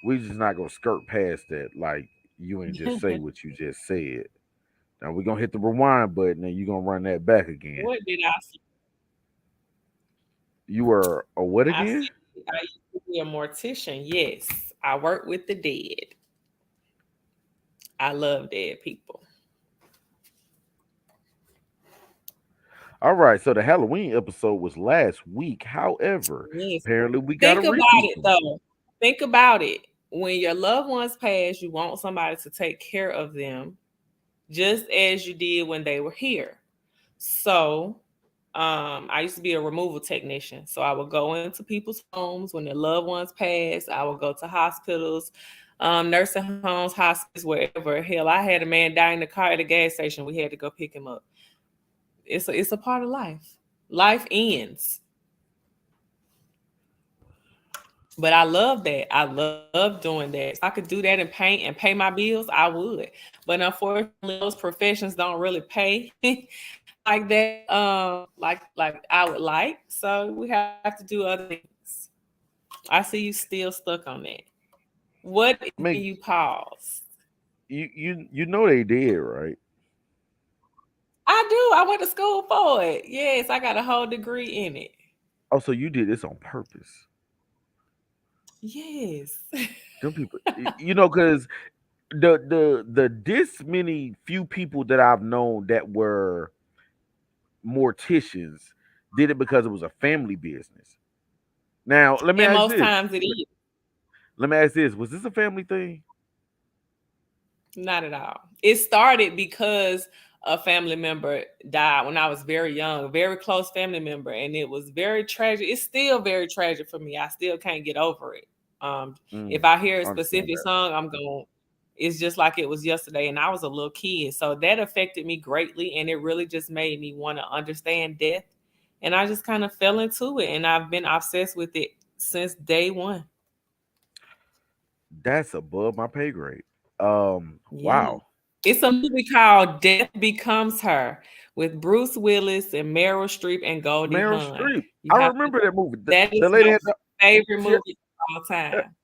We just not gonna skirt past that. Like you ain't just say what you just said. Now we're gonna hit the rewind button and you're gonna run that back again. What did I see? You were a what I again? see. I used to be a mortician. Yes, I work with the dead. I love dead people. All right, so the Halloween episode was last week. However, Yes. apparently we got a Think about repeat it one. though. Think about it. When your loved ones pass, you want somebody to take care of them just as you did when they were here. So, I used to be a removal technician. So I would go into people's homes when their loved ones passed. I would go to hospitals, nursing homes, hospice, wherever. Hell, I had a man die in the car at a gas station. We had to go pick him up. It's a part of life. Life ends. But I love that. I love doing that. If I could do that and paint and pay my bills, I would. But unfortunately, those professions don't really pay. like that, like I would like. So we have to do other things. I see you still stuck on that. What is I giving mean, you pause? you know they did, right? I do. I went to school for it. Yes, I got a whole degree in it. Oh, so you did this on purpose. Yes. Them people, because the this many few people that I've known that were morticians did it because it was a family business. Now, let me And ask most this. times it is. Let me ask this. Was this a family thing? Not at all. It started because a family member died when I was very young, a very close family member, and it was very tragic. It's still very tragic for me. I still can't get over it. If Mm, I hear a I understand specific that. song, I'm going. It's just like it was yesterday, and I was a little kid, so that affected me greatly, and it really just made me want to understand death, and I just kind of fell into it, and I've been obsessed with it since day one. That's above my pay grade. Yeah. Wow. It's a movie called Death Becomes Her with Bruce Willis and Meryl Streep and Goldie Meryl Hawn. Streep. You I have to, remember that movie. that The is lady my had favorite she, movie of all time.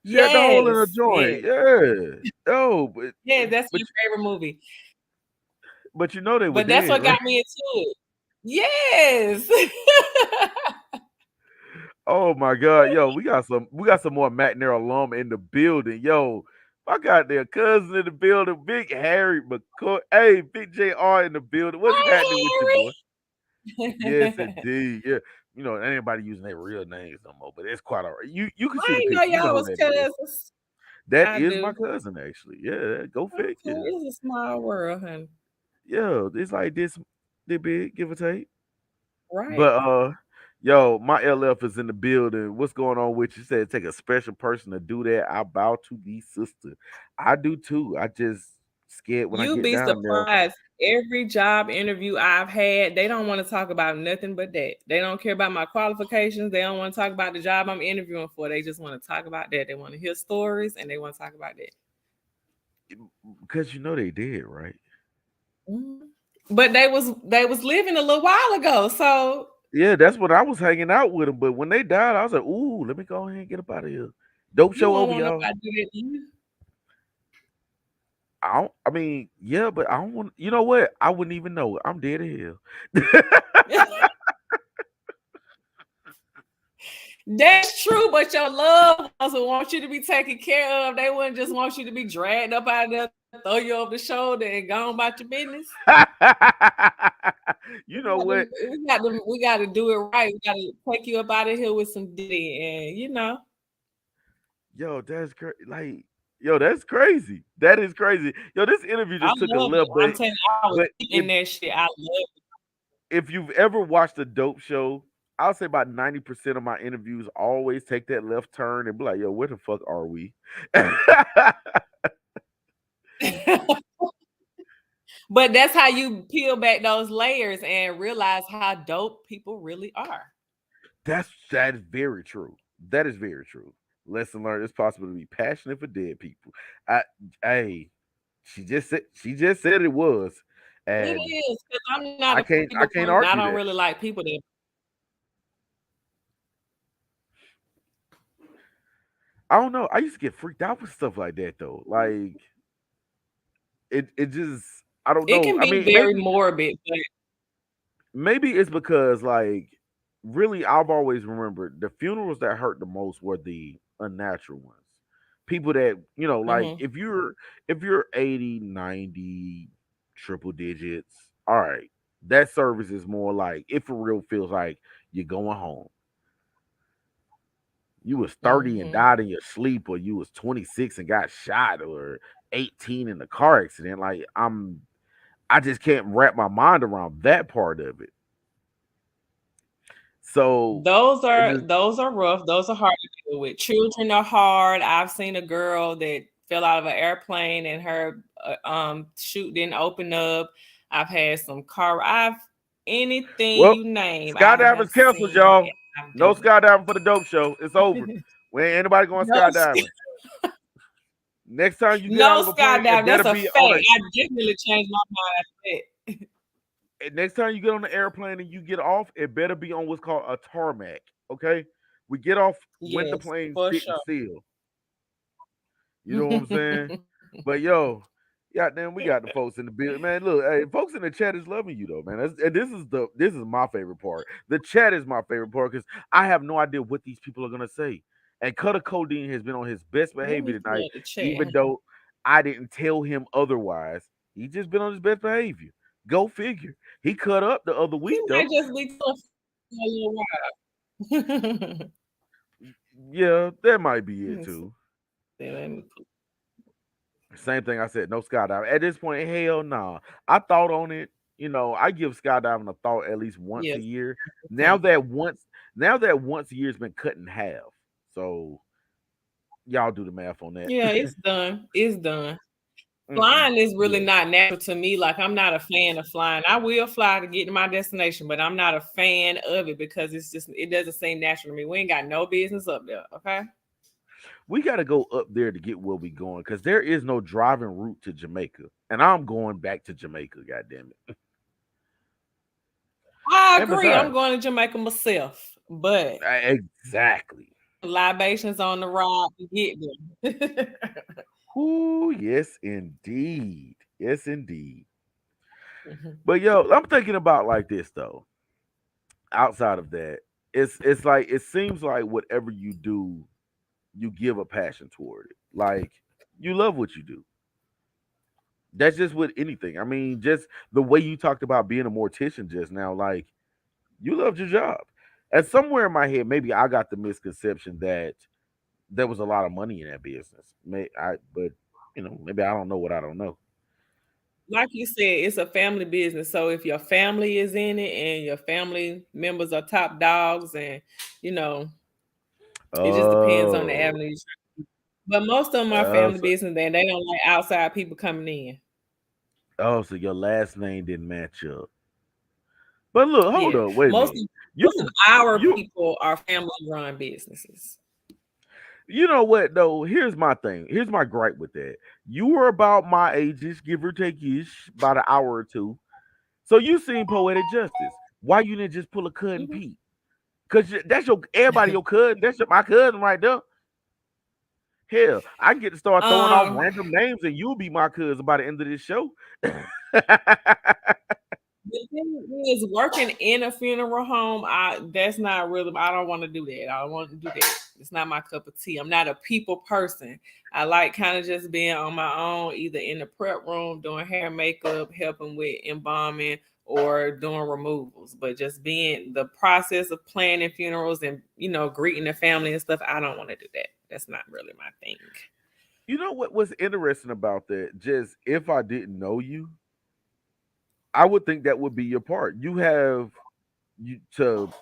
she had the hole in her Yes, joint. yes, Yeah. Oh, yes, that's but my favorite movie. but you know they were But that's dead, what right? got me into it. Yes. Oh my god, yo, we got some more McNair alum in the building. Yo, I got their cousin in the building, Big Harry McCoy. Hey, Big JR in the building. What's happening with you, boy? Hi, Yes, Harry. indeed. Yeah. Ain't anybody using their real names no more, but it's quite all right. You can see I the didn't know picture. You know y'all who was that is. cousins. That I is my do. cousin, actually. Yeah, go Okay, figure. it's a small world, honey. Yeah, it's like this big, give or take. Right. But yo, my LF is in the building. What's going on with you? Said take a special person to do that. I bow to the sister. I do too. I just scared when I You'd get be down there. surprised. Every job interview I've had, they don't want to talk about nothing but that. They don't care about my qualifications. They don't want to talk about the job I'm interviewing for. They just want to talk about that. They want to hear stories and they want to talk about that. Because they did, right? Mhm. But they was living a little while ago. So Yeah, that's when I was hanging out with them. But when they died, I was like, ooh, let me go ahead and get up out of here. Dope you show won't over, want y'all. nobody to do that to you. I mean, yeah, but I don't want. You know what? I wouldn't even know. I'm dead as hell. That's true, but your loved ones will want you to be taken care of. They wouldn't just want you to be dragged up out of there, throw you over the shoulder, and go on about your business. You know what? We got to do it right. We got to take you up out of here with some ditty, and Yo, that's crazy. Like, yo, that's crazy. That is crazy. Yo, this interview I just took a love it. left, I'm telling you, I was but deep if in that shit. I love it. if you've ever watched a dope show, I'll say about 90% of my interviews always take that left turn and be like, yo, where the fuck are we? But that's how you peel back those layers and realize how dope people really are. That is very true. That is very true. Lesson learned: it's possible to be passionate for dead people. I, hey, she just said it was, It and is because I'm not I a can't people I can't person. I argue don't that. really like people that. I don't know. I used to get freaked out with stuff like that though. Like it just I don't It know. can I be mean, very maybe morbid, but maybe it's because like really I've always remembered the funerals that hurt the most were the unnatural ones. People that, like mhm. if you're 80, 90, triple digits, all right. That service is more like it for real feels like you're going home. You was 30 and Mhm. died in your sleep, or you was 26 and got shot, or 18 in a car accident. Like I just can't wrap my mind around that part of it. So it just Those are rough. Those are hard to deal with. Children are hard. I've seen a girl that fell out of an airplane and her chute didn't open up. I've had some car. I've anything well, you name. I have skydiving's canceled, seen y'all. it. I've No done skydiving for the dope show. It's over. it. We ain't anybody going No, skydiving. Next time you get out no of a plane, it skydiving. better That's a be fact. on a I definitely changed my mind after that. And next time you get on the airplane and you get off, it better be on what's called a tarmac. Okay, we get off when the Yes, plane's for sitting sure. still. You know what I'm saying? But yo, yeah, damn, we got the folks in the building, man. Look, hey, folks in the chat is loving you though, man. And this is my favorite part. The chat is my favorite part because I have no idea what these people are gonna say. And Cutter Codeine has been on his best Let me behavior pull tonight, up the chat. even though I didn't tell him otherwise. He just been on his best behavior. Go figure. He cut up the other He week might though. just be tough for a little while. Yeah, that might be Let it me see. too. Let me Same thing I said, no skydiving. At this point, hell nah. I thought on it. You know, I give skydiving a thought at least once a yes. year. Now 100%. that once now that once a year's been cut in half. So y'all do the math on that. Yeah, it's done. It's done. Mm-mm. Flying is really Yeah. not natural to me. Like I'm not a fan of flying. I will fly to get to my destination, but I'm not a fan of it because it doesn't seem natural to me. We ain't got no business up there. Okay. We gotta go up there to get where we going because there is no driving route to Jamaica. And I'm going back to Jamaica, god damn it. I And agree. I'm besides, going to Jamaica myself, but exactly. libations on the ride to get there. Ooh, yes, indeed. Yes, indeed. Mhm. But yo, I'm thinking about like this though. Outside of that, it's like it seems like whatever you do, you give a passion toward it. Like you love what you do. That's just with anything. I mean, just the way you talked about being a mortician just now, like you loved your job. And somewhere in my head, maybe I got the misconception that there was a lot of money in that business. But maybe I don't know what I don't know. Like you said, it's a family business. So if your family is in it and your family members are top dogs, and you know, it just depends on the Oh, avenues. But most of them are uh, family so, business, and they don't like outside people coming in. so your last name didn't match up. But look, hold Yeah, up, wait a most minute. of most of You our you people are family run businesses. You know what though? Here's my thing. Here's my gripe with that. You were about my ages, give or take ish, about an hour or two. So you seen poetic justice. Why you didn't just pull a cousin Mhm. Pete? Cause that's your everybody your cousin. My cousin right there. Hell, I get to start throwing off um, random names and you'll be my cousin by the end of this show. The thing is, working in a funeral home, that's not really. I don't want to do that. I don't want to do that. It's not my cup of tea. I'm not a people person. I like kind of just being on my own, either in the prep room doing hair, makeup, helping with embalming, or doing removals. But just being the process of planning funerals and greeting the family and stuff, I don't want to do that. That's not really my thing. You know what was interesting about that? Just if I didn't know you, I would think that would be your part.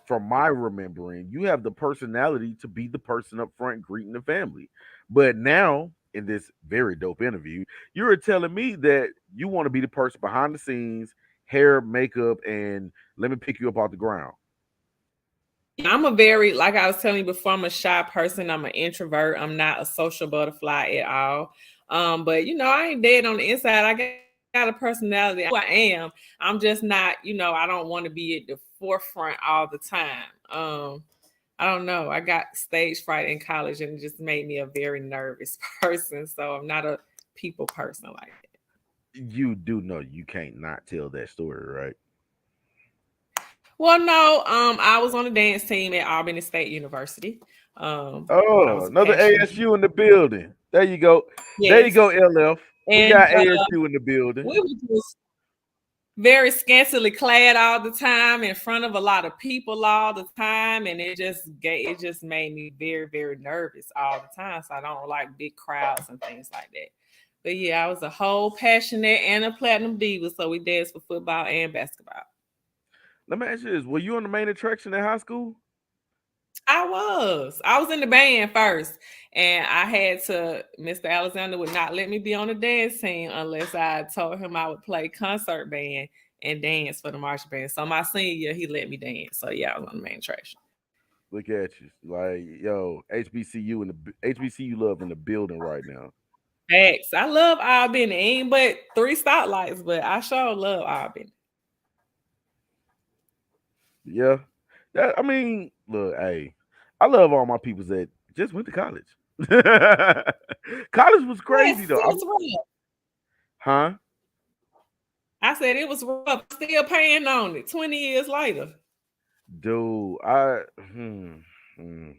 From my remembering, you have the personality to be the person up front greeting the family. But now, in this very dope interview, you were telling me that you want to be the person behind the scenes, hair, makeup, and let me pick you up off the ground. Yeah, I'm a very, like I was telling you before, I'm a shy person. I'm an introvert. I'm not a social butterfly at all. But I ain't dead on the inside. I got a personality. I am. I'm just not, I don't want to be at the forefront all the time. I don't know. I got stage fright in college and it just made me a very nervous person. So I'm not a people person like that. You do know you can't not tell that story, right? Well, no, I was on the dance team at Albany State University. I Oh, was a another passion. ASU in the building. There you go. There you Yes. go, LF. We And got ASU in the building. we were just very scantily clad all the time in front of a lot of people all the time, and it just made me very, very nervous all the time. So I don't like big crowds and things like that. But yeah, I was a whole passionate and a platinum diva, so we danced for football and basketball. Let me ask you this: were you on the main attraction in high school? I was in the band first, and I had to. Mr. Alexander would not let me be on the dance team unless I told him I would play concert band and dance for the marching band. So my senior year, he let me dance. So yeah, I was on the main attraction. Look at you, like yo, HBCU love in the building right now. Thanks. I love Albany. Ain't but 3 stoplights, but I sure love Albany. Yeah. That I mean, look, hey, I love all my peoples that just went to college. College was Yes, crazy though. it was rough. Huh? I said it was rough. I'm still paying on it 20 years later. Dude, I hmm, hmm,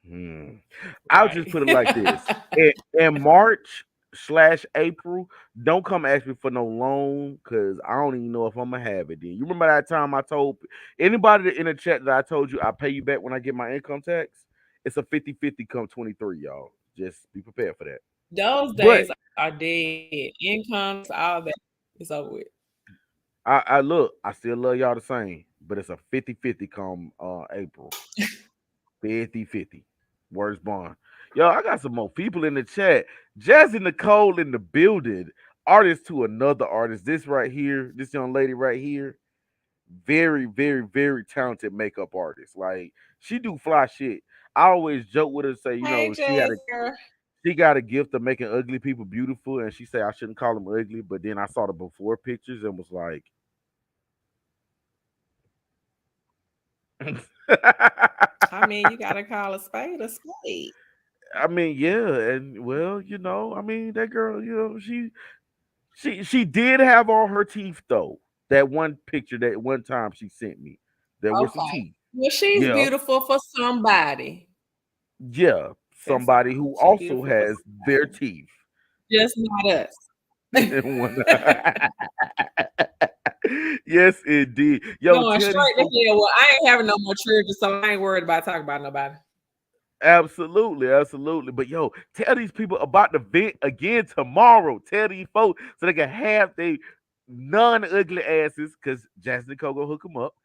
hmm. I'll Right. just put it like this. In March slash April, don't come ask me for no loan because I don't even know if I'm gonna have it then. You remember that time I told anybody in the chat that I told you I pay you back when I get my income tax? It's a 50-50 come 23, y'all. Just be prepared for that. Those But days are dead. Incomes, all that. It's over with. I look, I still love y'all the same, but it's a 50-50 come April. 50-50. Words bond. Yo, I got some more people in the chat. Jazzy Nicole in the building. Artist to another artist. This right here, this young lady right here, very, very, very talented makeup artist. Like she do fly shit. I always joke with her, say, Hey, Jazzer. she got a gift of making ugly people beautiful, and she say I shouldn't call them ugly, but then I saw the before pictures and was like, I mean, you gotta call a spade a spade. I mean, yeah, and well, I mean, that girl, she did have all her teeth though. That one picture that one time she sent me, there were some Okay. teeth. Well, she's Yeah, beautiful for somebody. yeah. That's Somebody all. who She also beautiful for has their somebody. teeth. Just not us. One- yes, indeed. Yo, Going tell these straight to folks. hell. Well, I ain't having no more children, so I ain't worried about talking about nobody. Absolutely, absolutely. But yo, tell these people about the event again tomorrow. Tell these folks so they can have they non-ugly asses, because Jasmine Nicole gonna hook them up.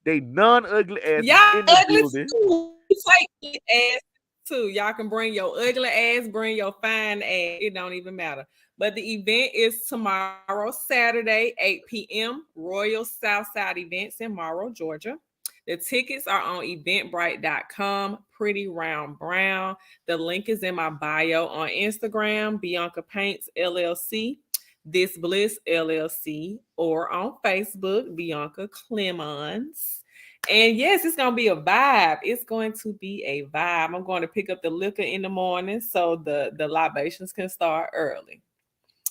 They non-ugly asses Y'all in the ugly building. too. We take ugly ass too. Y'all can bring your ugly ass, bring your fine ass. It don't even matter. But the event is tomorrow, Saturday, 8 p.m. Royal Southside Events in Morrow, Georgia. The tickets are on eventbrite.com. Pretty Round Brown. The link is in my bio on Instagram, Bianca Paints LLC, This Bliss LLC, or on Facebook, Bianca Clemons. And yes, it's gonna be a vibe. It's going to be a vibe. I'm going to pick up the liquor in the morning so the libations can start early.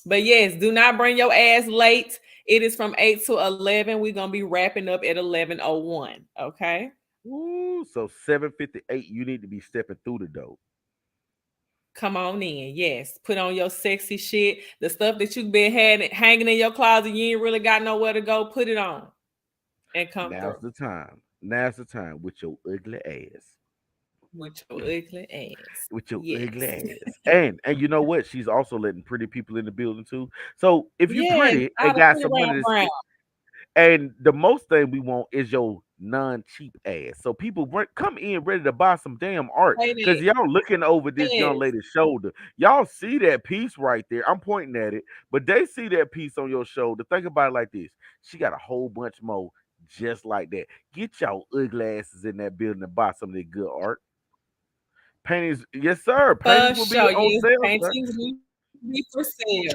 But yes, do not bring your ass late. It is from 8 to 11. We're gonna be wrapping up at 11:01. Okay. Ooh, so 7:58, you need to be stepping through the door. Come on in. Yes. Put on your sexy shit. The stuff that you've been hanging in your closet, you ain't really got nowhere to go. Put it on and come Now's through the time. Now's the time with your ugly ass. with your ugly ass. With your ugly Yes. ass. And you know what? She's also letting pretty people in the building too. So if you Yes. pretty and Out of got pretty some money round to brown. spend, and the most thing we want is your non-cheap ass. So people come in ready to buy some damn art Say because that. y'all looking over this young Yes. lady's shoulder. Y'all see that piece right there. I'm pointing at it, but they see that piece on your shoulder. Think about it like this: she got a whole bunch more just like that. Get y'all ugly asses in that building and buy some of that good art. Paintings, yes, sir. For Paintings will be sure. on Yes, sale, sir. paintings will be for sale.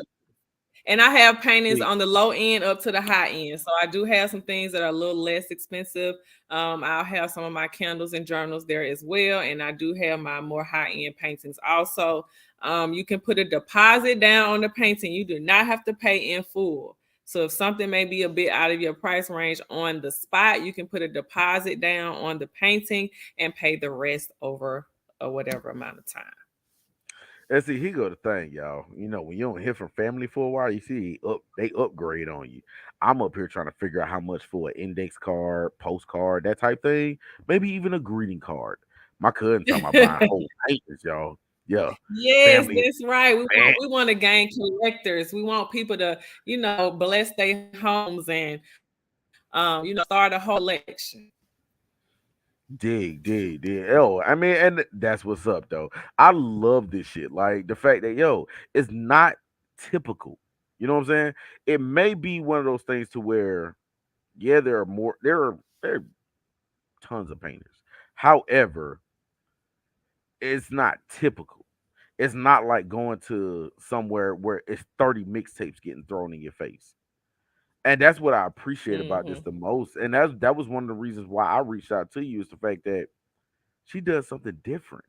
And I have paintings Yeah. on the low end up to the high end. So I do have some things that are a little less expensive. I'll have some of my candles and journals there as well. And I do have my more high end paintings also. You can put a deposit down on the painting. You do not have to pay in full. So if something may be a bit out of your price range on the spot, you can put a deposit down on the painting and pay the rest over whatever amount of time. And see, here go the thing, y'all. When you don't hear from family for a while, you see they upgrade on you. I'm up here trying to figure out how much for an index card, postcard, that type thing. Maybe even a greeting card. My cousin talking about buying whole papers, y'all. Yeah, Yes, family, that's right. We man, want we want to gain collectors. We want people to, bless their homes and start a whole collection. dig, dig, dig. Oh, I mean, and that's what's up, though. I love this shit. Like the fact that it's not typical. You know what I'm saying? It may be one of those things to where, yeah, there are tons of painters. However, it's not typical. It's not like going to somewhere where it's 30 mixtapes getting thrown in your face. And that's what I appreciate about this Mm-hmm. the most. And that was one of the reasons why I reached out to you, is the fact that she does something different.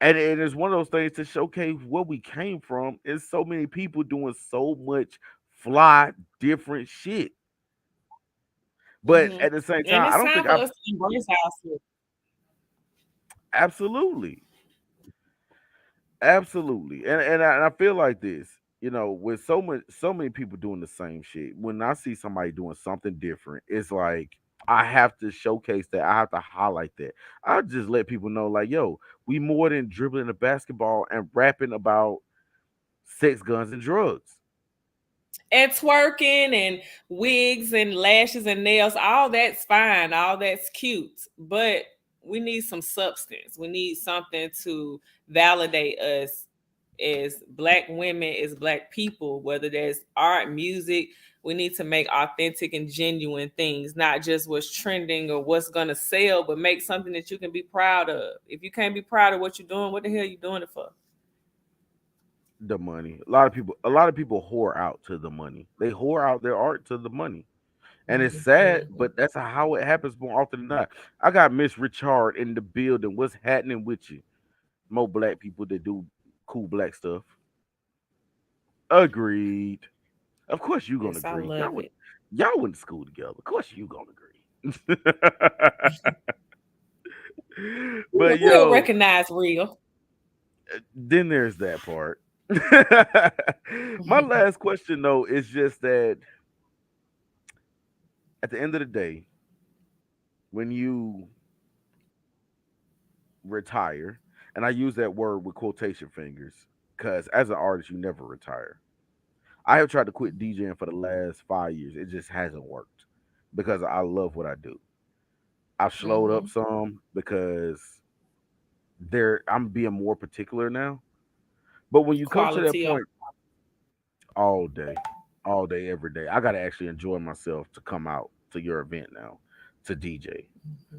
And it is one of those things to showcase where we came from. Is so many people doing so much fly different shit. But Mm-hmm. at the same And time, I it's don't think time for I've us to embrace ourselves. absolutely, absolutely. And I feel like this, with so many people doing the same shit. When I see somebody doing something different, it's like I have to showcase that. I have to highlight that. I just let people know, like, yo, we more than dribbling a basketball and rapping about sex, guns, and drugs. And twerking and wigs and lashes and nails, all that's fine, all that's cute. But we need some substance. We need something to validate us as black women, as black people, whether that's art, music. We need to make authentic and genuine things, not just what's trending or what's gonna sell, but make something that you can be proud of. If you can't be proud of what you're doing, what the hell are you doing it for? The money. A lot of people whore out to the money. They whore out their art to the money. And it's sad, Mhm. but that's how it happens more often than not. I got Miss Richard in the building. What's happening with you? More black people that do cool black stuff. Agreed. Of course you gonna Yes, I agree. love it. Y'all went to school together. Of course you gonna agree. But We'll yo, recognize real. then there's that part. My last question though is just that at the end of the day, when you retire, and I use that word with quotation fingers, because as an artist, you never retire. I have tried to quit DJing for the last 5 years. It just hasn't worked because I love what I do. I've slowed up Hmm. some because I'm being more particular now. But when you come to that Quality of point, all day, all day, every day, I gotta actually enjoy myself to come out to your event now to DJ.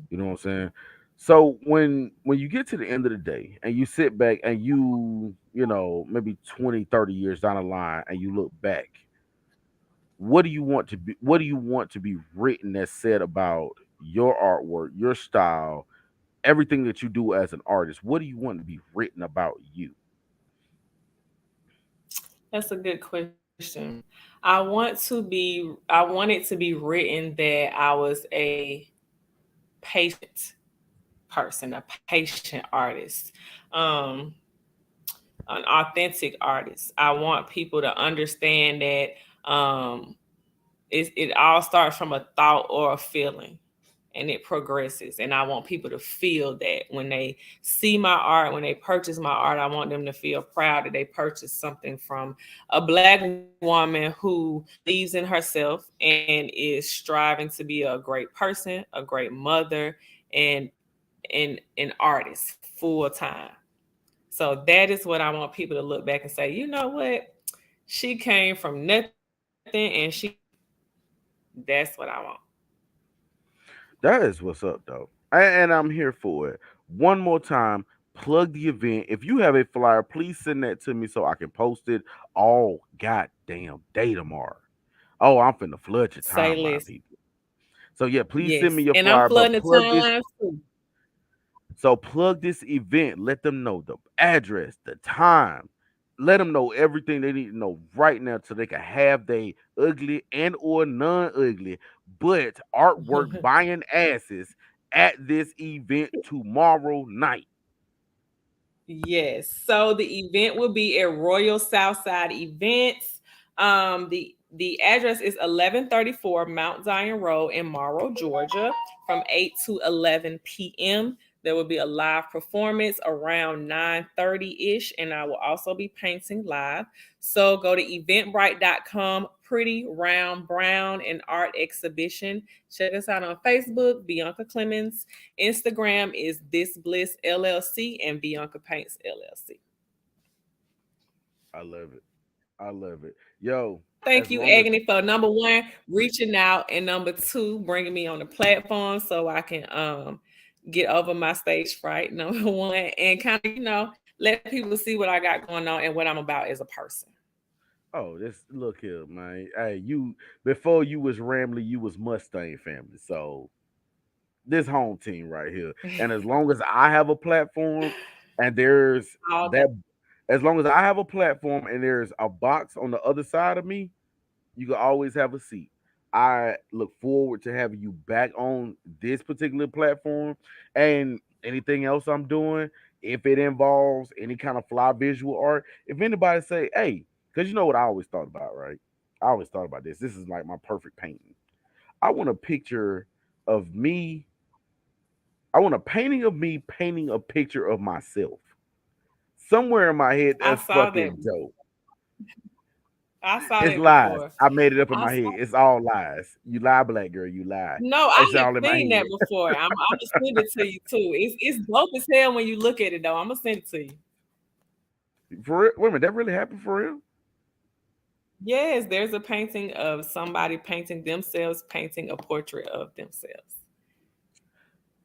You know what I'm saying? So when you get to the end of the day and you sit back and maybe 20, 30 years down the line and you look back, what do you want to be written that said about your artwork, your style, everything that you do as an artist? What do you want to be written about you? That's a good question. I want it to be written that I was a patient person, a patient artist, um, an authentic artist. I want people to understand that it all starts from a thought or a feeling, and it progresses. And I want people to feel that when they see my art, when they purchase my art, I want them to feel proud that they purchased something from a black woman who believes in herself and is striving to be a great person, a great mother, and an artist full time. So that is what I want people to look back and say, you know what? She came from nothing and she made it. That's what I want. That is what's up, though. And I'm here for it. One more time, plug the event. If you have a flyer, please send that to me so I can post it all goddamn day tomorrow. Oh, I'm finna flood your Say timeline, less. people. So yeah, please send Yes. me your And I'm flyer, but flooding the plug this. timelines too. So plug this event. Let them know the address, the time. Let them know everything they need to know right now so they can have they ugly and or non-ugly but artwork buying asses at this event tomorrow night. Yes. So the event will be at Royal Southside Events. The address is 1134 Mount Zion Road in Morrow, Georgia, from 8 to 11 p.m. There will be a live performance around 9:30-ish, and I will also be painting live. So go to eventbrite.com, Pretty Round Brown and Art Exhibition. Check us out on Facebook, Bianca Clemons. Instagram is This Bliss LLC and Bianca Paints LLC. I love it. I love it. Yo, Thank as you, long as Agony, for number one, reaching out, and number two, bringing me on the platform so I can get over my stage fright. Number one, and kind of let people see what I got going on and what I'm about as a person. Oh, this look here, man. Hey, you before you was Ramley, you was Mustang family. So this home team right here. And as long as I have a platform and there's All day. that as long as I have a platform and there's a box on the other side of me, you can always have a seat. I look forward to having you back on this particular platform and anything else I'm doing. If it involves any kind of fly visual art, if anybody say, hey, because you know what I always thought about, right? I always thought about this. This is like my perfect painting. I want a picture of me. I want a painting of me painting a picture of myself. Somewhere in my head, I that's saw that. fucking dope. I saw It's that lies. before. I made it up in I my saw, head. It's all lies. You lie, black girl. You lie. no, I It's have all in my seen that head. before. I'm gonna send it to you too. It's dope as hell when you look at it though. I'm gonna send it to you. For real? Wait a minute, that really happened for real? Yes, there's a painting of somebody painting themselves, painting a portrait of themselves.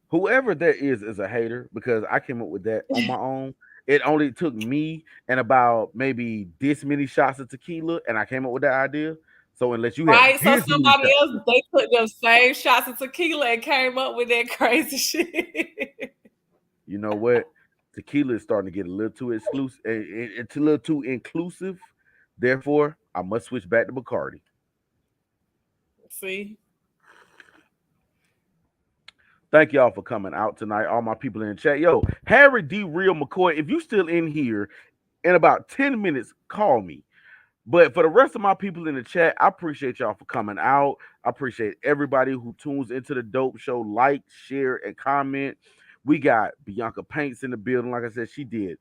Whoever that is a hater because I came up with that on my own. It only took me and about maybe this many shots of tequila, and I came up with that idea. So unless you had Right? So this many somebody shots, else they took them same shots of tequila and came up with that crazy shit. you know what? Tequila is starting to get a little too exclusive. It's a little too inclusive. Therefore, I must switch back to Bacardi. See? Thank y'all for coming out tonight. All my people in the chat. Yo, Harry D. Real McCoy, if you still in here in about 10 minutes, call me. But for the rest of my people in the chat, I appreciate y'all for coming out. I appreciate everybody who tunes into the dope show. Like, share, and comment. We got Bianca Paints in the building. Like I said, she did.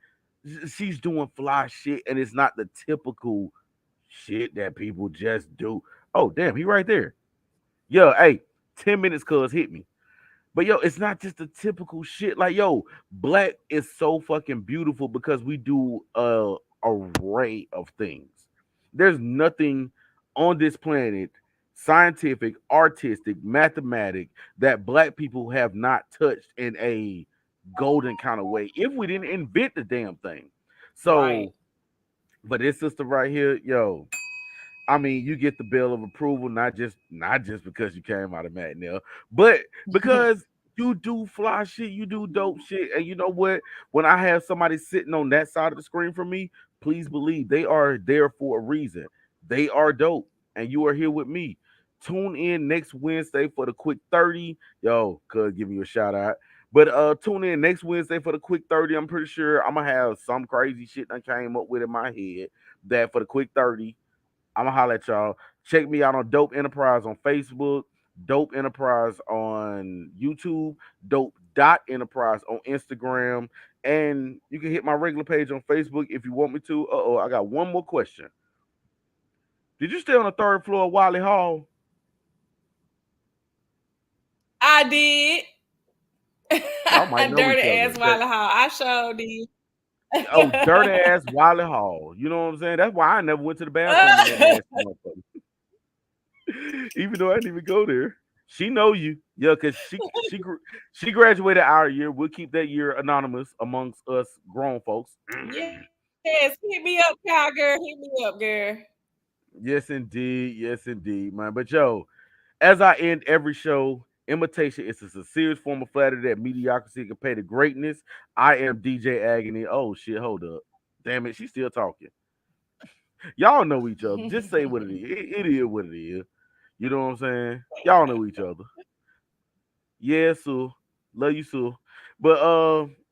She's doing fly shit, and it's not the typical shit that people just do. Oh, damn, he right there. Yo, hey, 10 minutes, cuz hit me. But yo, it's not just the typical shit. Like, yo, black is so fucking beautiful because we do a array of things. There's nothing on this planet, scientific, artistic, mathematic, that black people have not touched in a golden kind of way. If we didn't invent the damn thing. Right. So, but this sister right here, yo, I mean, you get the bill of approval not just because you came out of Matinelle, but because you do fly shit, you do dope shit, and you know what? When I have somebody sitting on that side of the screen for me, please believe they are there for a reason. They are dope, and you are here with me. Tune in next Wednesday for the quick 30. Yo, could give you a shout out. But tune in next Wednesday for the quick 30. I'm pretty sure I'm gonna have some crazy shit I came up with in my head that for the quick 30. I'm gonna holler at y'all. Check me out on Dope Enterprise on Facebook, Dope Enterprise on YouTube, Dope Dot Enterprise on Instagram, and you can hit my regular page on Facebook if you want me to. I got one more question. Did you stay on the third floor of Wiley Hall? I did. Y'all might know Dirty each ass other. That Wiley Hall. I sure did. oh, dirty ass Wiley Hall. You know what I'm saying? That's why I never went to the bathroom in that nasty motherfucker. Even though I didn't even go there. She know you, yeah, because she graduated our year. We'll keep that year anonymous amongst us grown folks. Yes, hit me up, cowgirl. Hit me up, girl. Yes indeed, man. But yo, as I end every show, imitation is a sincere form of flattery that mediocrity can pay to greatness. I am DJ Agony. Oh shit, hold up, damn it, she's still talking. Y'all know each other. Just say what it is. It is what it is. You know what I'm saying? Y'all know each other. Yeah, Sue. Love you, Sue. But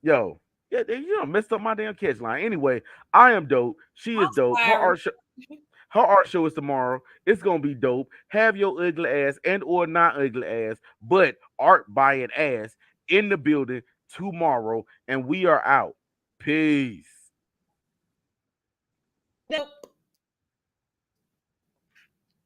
yo, yeah, you know, messed up my damn catch line. Anyway, I am dope. She is dope. Sorry. Her art show is tomorrow. It's gonna be dope. Have your ugly ass and or not ugly ass, but art buying ass in the building tomorrow, and we are out. Peace. Nope.